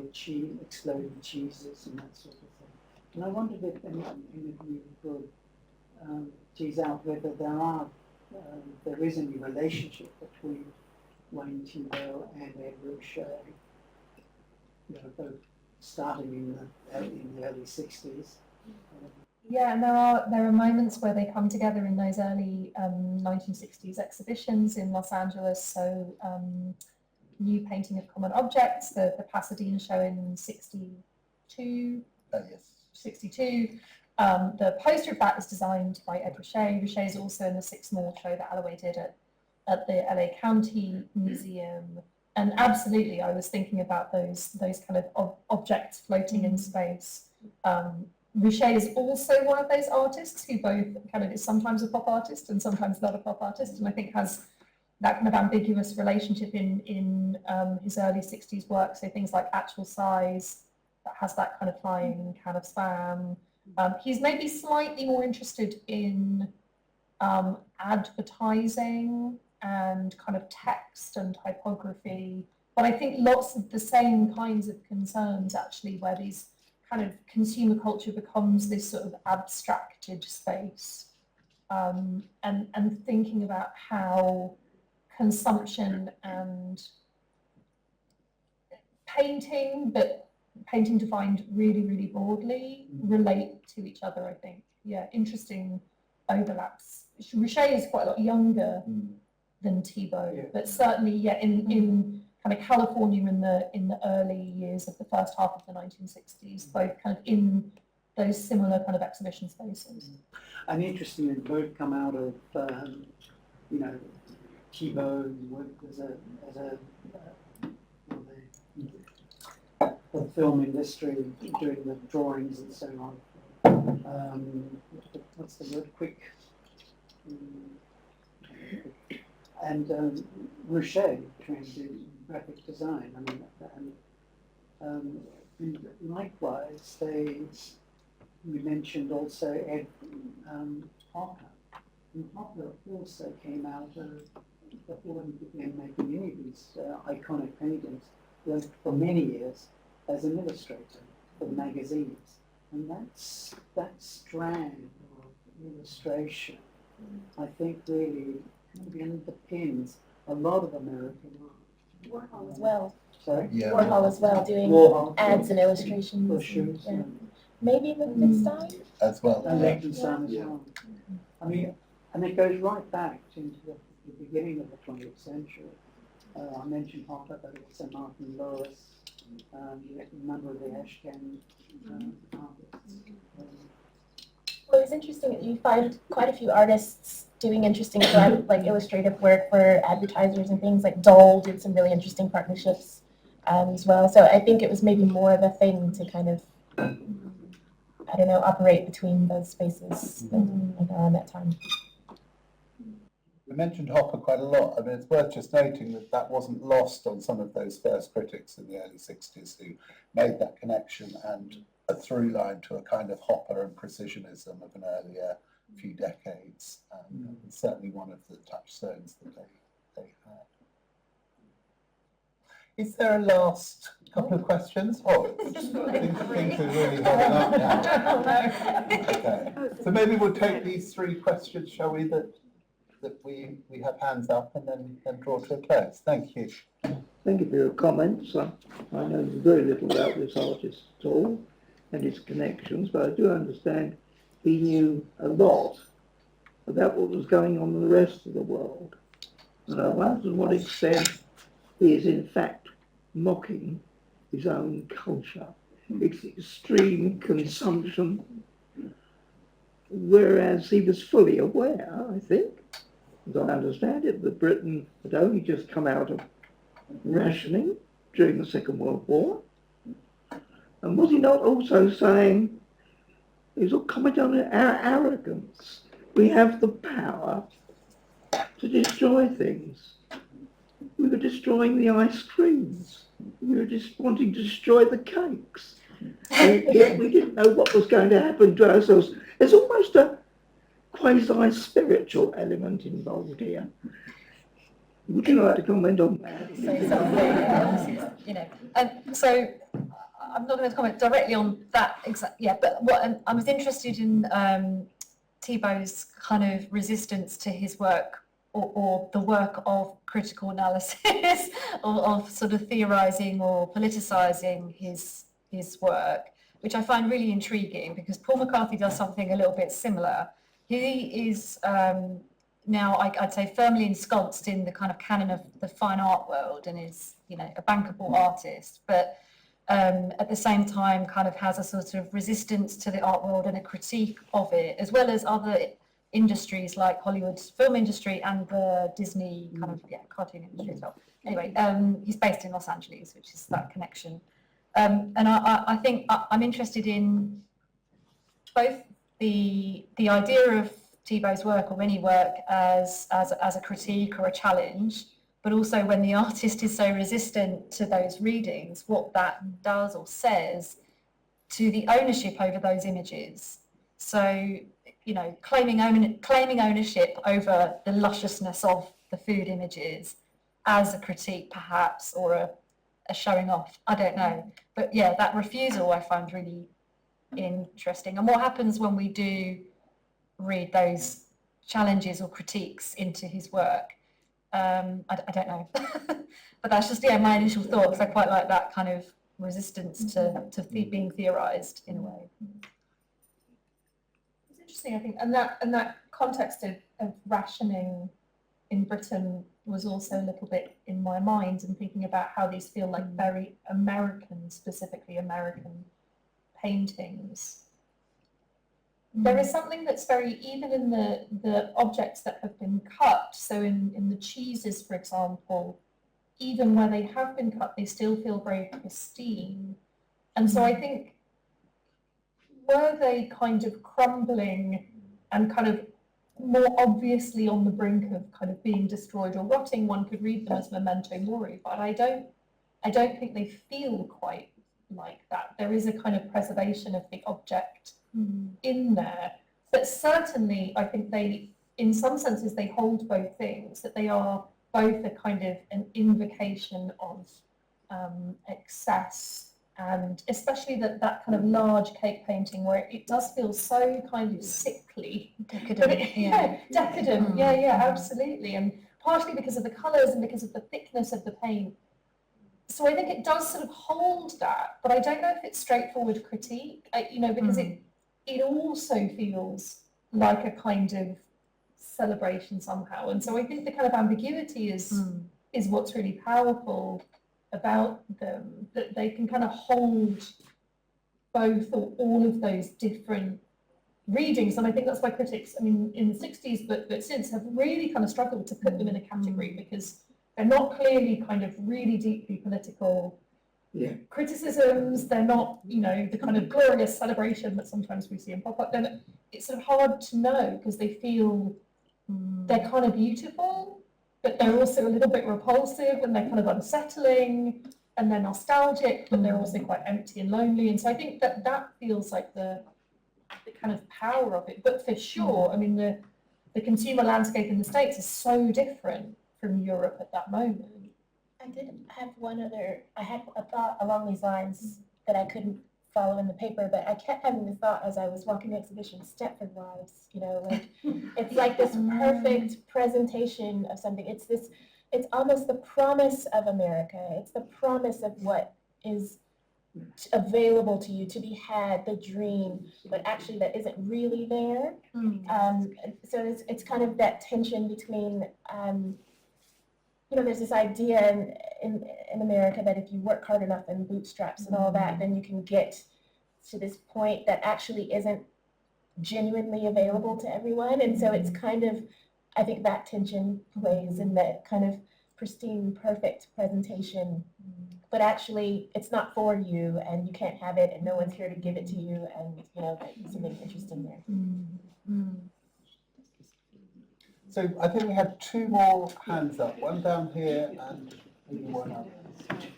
exploding cheeses and that sort of thing. And I wondered if any of you could tease out whether there is any relationship between Wayne Thiebaud and Ed Ruscha, both starting in the early 60s. Yeah, and there are moments where they come together in those early 1960s exhibitions in Los Angeles. So New Painting of Common Objects, the Pasadena show in 62. Yes. 62. The poster of that is designed by Ed Ruscha. Ruscha is also in the Six More show that Alloway did at the LA County Museum. And absolutely, I was thinking about those kind of objects floating in space. Ruscha is also one of those artists who both kind of is sometimes a pop artist and sometimes not a pop artist, and I think has that kind of ambiguous relationship in his early 60s work. So things like Actual Size, that has that kind of flying can of spam. He's maybe slightly more interested in advertising and kind of text and typography, but I think lots of the same kinds of concerns actually, where these kind of consumer culture becomes this sort of abstracted space, and thinking about how consumption and painting, but painting defined really, really broadly, relate to each other, I think. interesting overlaps. Richet is quite a lot younger than Thiebaud, but certainly, in kind of California in the early years of the first half of the 1960s, both kind of in those similar kind of exhibition spaces. And interestingly, both come out of Thiebaud worked as the film industry, doing the drawings and so on. What's the word? Quick. And Richet trained in graphic design. I mean, and likewise, you mentioned also Ed Hopper. And Hopper also came out of, before he began making any of these iconic paintings, worked for many years as an illustrator for the magazines. And that strand of illustration, I think, really underpins a lot of American art. Warhol as well. Sorry? Yeah. Warhol as well, doing Warhol. ads and illustrations. For shoes. Yeah. Maybe Lichtenstein? As well. And Lichtenstein as well. I mean, and it goes right back into the beginning of the 20th century. I mentioned Hopper, but also Martin Lewis, a number of the Ashcan artists. Well, it's interesting that you find quite a few artists doing interesting like illustrative work for advertisers and things. Like Dole did some really interesting partnerships as well. So I think it was maybe more of a thing to kind of, I don't know, operate between those spaces around that time. We mentioned Hopper quite a lot. I mean, it's worth just noting that that wasn't lost on some of those first critics in the early 60s who made that connection and a through line to a kind of Hopper and precisionism of an earlier few decades. It's certainly one of the touchstones that they had. Is there a last couple of questions? Oh, things are really heading up now. Okay. So maybe we'll take these three questions, shall we, that we have hands up and then draw to a close. Thank you. Thank you for your comments. I know very little about this artist at all and his connections, but I do understand he knew a lot about what was going on in the rest of the world. And I wonder to what extent he is in fact mocking his own culture, its extreme consumption, whereas he was fully aware, I think, as I understand it, that Britain had only just come out of rationing during the Second World War. And was he not also saying, he was commenting on our arrogance? We have the power to destroy things. We were destroying the ice creams. We were just wanting to destroy the cakes. And yet we didn't know what was going to happen to ourselves. There's almost a quasi-spiritual element involved here. Would you like to comment on that? So I'm not going to comment directly on that but what I was interested in Thiebaud's kind of resistance to his work or the work of critical analysis or of sort of theorizing or politicizing his work, which I find really intriguing because Paul McCarthy does something a little bit similar. He is now, I'd say, firmly ensconced in the kind of canon of the fine art world and is, a bankable artist, but at the same time kind of has a sort of resistance to the art world and a critique of it, as well as other industries like Hollywood's film industry and the Disney kind of cartoon industry as well. Anyway, he's based in Los Angeles, which is that connection. And I think I'm interested in both the idea of Thiebaud's work or any work as a critique or a challenge, but also when the artist is so resistant to those readings, what that does or says to the ownership over those images. So, claiming ownership over the lusciousness of the food images as a critique perhaps, or a showing off, I don't know. But yeah, that refusal I find really interesting. And what happens when we do read those challenges or critiques into his work? I don't know. But that's just my initial thoughts. I quite like that kind of resistance to being theorized in a way. Is it interesting, I think, and that context of rationing in Britain was also a little bit in my mind, and thinking about how these feel like very American, specifically American paintings. There is something that's very, even in the objects that have been cut, so in the cheeses, for example, even where they have been cut, they still feel very pristine. And so I think, were they kind of crumbling and kind of more obviously on the brink of kind of being destroyed or rotting, one could read them as memento mori, but I don't think they feel quite like that. There is a kind of preservation of the object in there, but certainly I think they, in some senses, they hold both things, that they are both a kind of an invocation of excess, and especially that kind of large cake painting where it does feel so kind of sickly. Decadent, Decadent, yeah, absolutely. And partially because of the colours and because of the thickness of the paint. So I think it does sort of hold that, but I don't know if it's straightforward critique, because it also feels like a kind of celebration somehow. And so I think the kind of ambiguity is what's really powerful about them, that they can kind of hold both or all of those different readings. And I think that's why critics, I mean, in the 60s, but since, have really kind of struggled to put them in a category, because they're not clearly kind of really deeply political criticisms. They're not, the kind of glorious celebration that sometimes we see in pop-up. Then it's sort of hard to know, because they feel they're kind of beautiful, but they're also a little bit repulsive, and they're kind of unsettling, and they're nostalgic, but they're also quite empty and lonely. And so I think that feels like the kind of power of it. But for sure, I mean, the consumer landscape in the States is so different from Europe at that moment. I did have I had a thought along these lines that I couldn't follow in the paper, but I kept having the thought as I was walking the exhibition, Stepford Wives, it's like this perfect presentation of something. It's almost the promise of America. It's the promise of what is available to you, to be had, the dream, but actually that isn't really there. So it's kind of that tension between, there's this idea in America that if you work hard enough and bootstraps and all that, then you can get to this point that actually isn't genuinely available to everyone. And so it's kind of, I think that tension plays in that kind of pristine, perfect presentation, but actually it's not for you, and you can't have it, and no one's here to give it to you, and there's something interesting there. So I think we have two more hands up, one down here and maybe one up.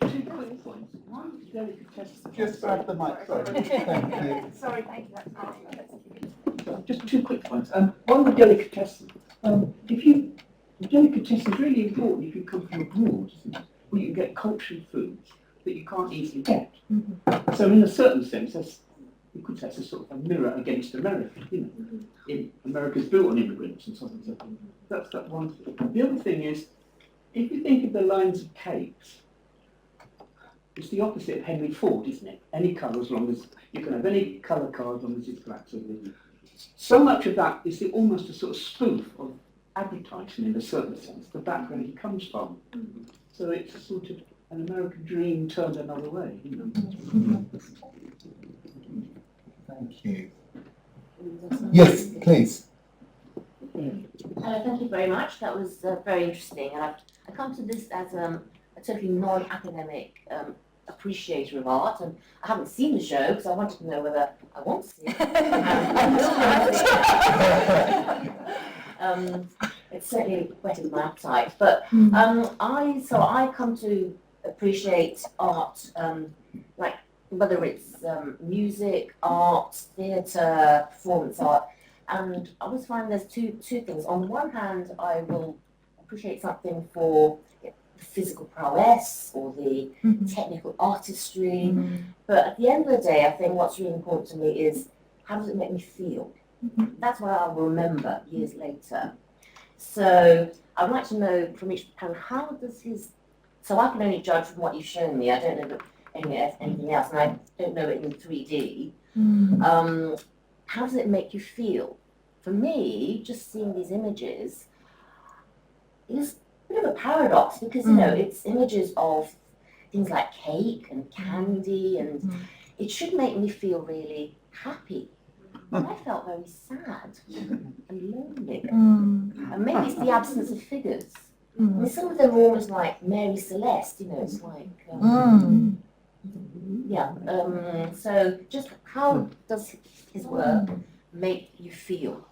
2 quick points. One, delicatessen. Just grab the mic, sorry. Thank you. Sorry, thank you. Just 2 quick points. One, the delicatessen. The delicatessen is really important if you come from abroad, isn't it? Where you can get cultured foods that you can't easily get. So in a certain sense, you could say it's a sort of a mirror against America. America's built on immigrants and so on and so forth. That's that one thing. The other thing is, if you think of the lines of cakes, it's the opposite of Henry Ford, isn't it? Any colour, as long as you can have any colour card, as long as it's black. So much of that is almost a sort of spoof of advertising in a certain sense, the background he comes from. So it's a sort of an American dream turned another way. Thank you. Yes, please. Thank you very much. That was very interesting. And I come to this as a totally non-academic appreciator of art, and I haven't seen the show because I wanted to know whether I want to see it. It's certainly whetted my appetite. But I come to appreciate art, like whether it's music, art, theatre, performance art, and I always find there's two things. On the one hand, I will appreciate something for the physical prowess or the technical artistry, but at the end of the day, I think what's really important to me is how does it make me feel? That's what I'll remember years later. So I'd like to know from each panel, how does so I can only judge from what you've shown me, I don't know anything else, and I don't know it in 3D. How does it make you feel? for me, just seeing these images is a bit of a paradox because, you know, it's images of things like cake and candy, and it should make me feel really happy. And I felt very sad and lonely. And maybe it's the absence of figures. I mean, some of them are almost like Mary Celeste, you know, it's like, so just how does his work make you feel?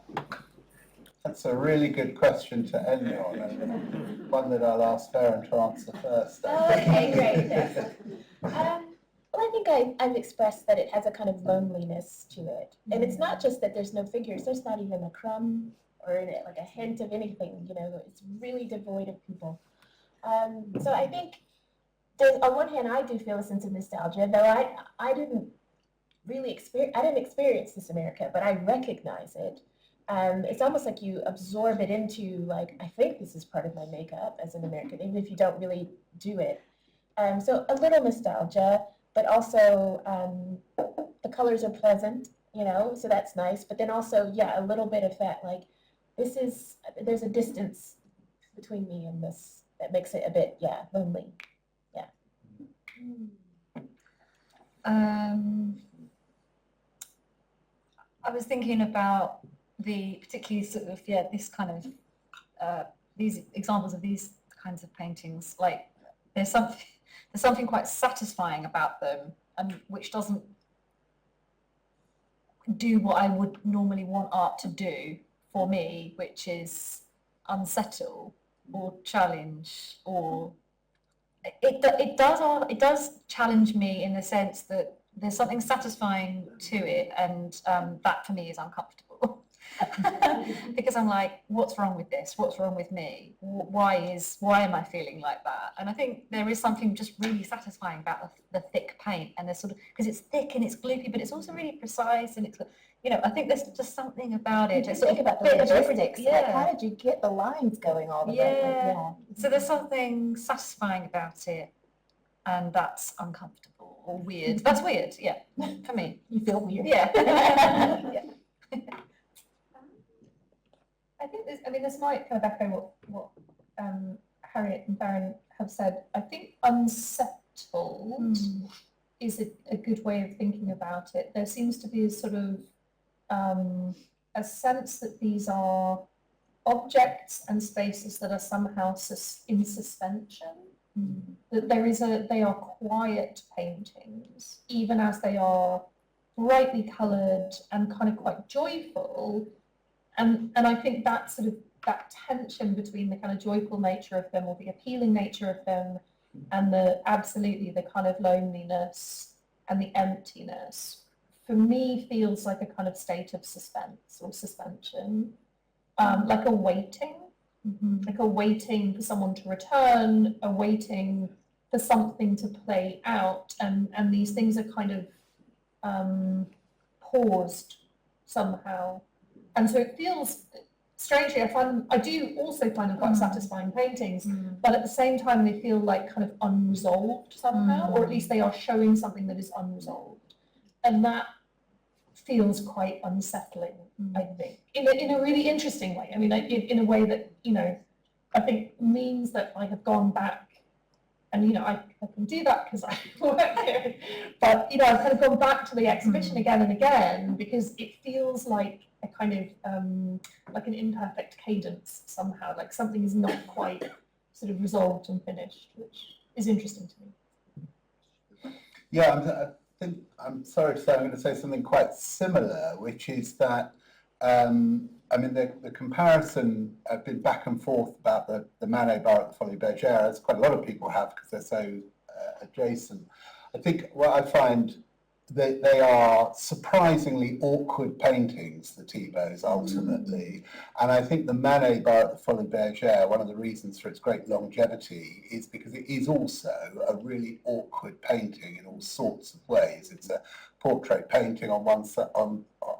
That's a really good question to end on, and one that I'll ask Farron to answer first. Okay, great. Well, I think I've expressed that it has a kind of loneliness to it. And it's not just that there's no figures, there's not even a crumb or like a hint of anything, you know, it's really devoid of people. So I think, on one hand, I do feel a sense of nostalgia, though I didn't really experience this America, but I recognize it. It's almost like you absorb it into, like, I think this is part of my makeup as an American, even if you don't really do it. So a little nostalgia, but also the colors are pleasant, you know, so that's nice. But then also, yeah, a little bit of that, like, there's a distance between me and this that makes it a bit, lonely. Yeah. I was thinking about the particularly sort of, this kind of, these examples of these kinds of paintings, like there's something quite satisfying about them, and which doesn't do what I would normally want art to do for me, which is unsettle or challenge, or it does challenge me in the sense that there's something satisfying to it, and that for me is uncomfortable. Because I'm like, what's wrong with this? What's wrong with me? Why am I feeling like that? And I think there is something just really satisfying about the thick paint, and there's sort of, because it's thick and it's gloopy, but it's also really precise, and it's, you know, I think there's just something about it. Just think about the logistics. Like, how did you get the lines going all the way? Like, So there's something satisfying about it, and that's uncomfortable or weird. That's weird, for me. You feel weird. Yeah. I think this might kind of echo what Harriet and Farron have said. I think unsettled is a good way of thinking about it. There seems to be a sort of a sense that these are objects and spaces that are somehow in suspension. That they are quiet paintings, even as they are brightly coloured and kind of quite joyful. And I think that sort of, that tension between the kind of joyful nature of them, or the appealing nature of them, and the kind of loneliness and the emptiness, for me feels like a kind of state of suspense or suspension, like a waiting, like a waiting for someone to return, a waiting for something to play out, and these things are kind of paused somehow. And so it feels, strangely, I do also find them quite satisfying paintings, but at the same time they feel like kind of unresolved somehow, or at least they are showing something that is unresolved. And that feels quite unsettling, I think, in a really interesting way. I mean, in a way that, you know, I think means that I have gone back, and, you know, I can do that because I work here, but, you know, I've kind of gone back to the exhibition again and again, because it feels like a kind of, like an imperfect cadence somehow, like something is not quite sort of resolved and finished, which is interesting to me. Yeah, I think, I'm sorry to say, I'm going to say something quite similar, which is that, I mean, the comparison, I've been back and forth about the Manet bar at the Folies Bergère, as quite a lot of people have, because they're so adjacent. I think what I find, they are surprisingly awkward paintings, the Thiebaud's ultimately. And I think the Manet bar at the Folies Bergère, one of the reasons for its great longevity is because it is also a really awkward painting in all sorts of ways. It's a portrait painting on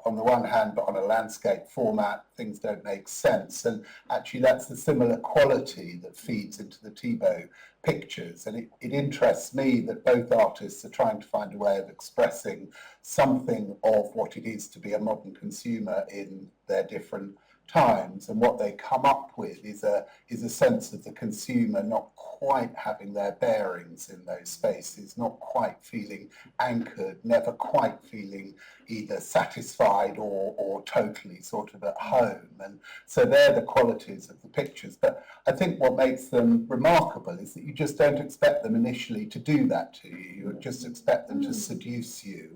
on the one hand, but on a landscape format, things don't make sense. And actually, that's the similar quality that feeds into the Thiebaud pictures. And it interests me that both artists are trying to find a way of expressing something of what it is to be a modern consumer in their different times, and what they come up with is a sense of the consumer not quite having their bearings in those spaces, not quite feeling anchored, never quite feeling either satisfied or totally sort of at home. And so they're the qualities of the pictures. But I think what makes them remarkable is that you just don't expect them initially to do that to you. You just expect them to seduce you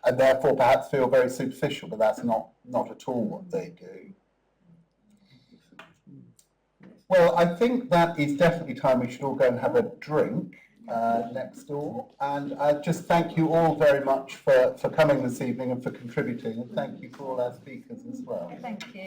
and therefore perhaps feel very superficial, but that's not at all what they do. Well, I think that is definitely time we should all go and have a drink next door. And I just thank you all very much for coming this evening and for contributing. And thank you for all our speakers as well. Thank you.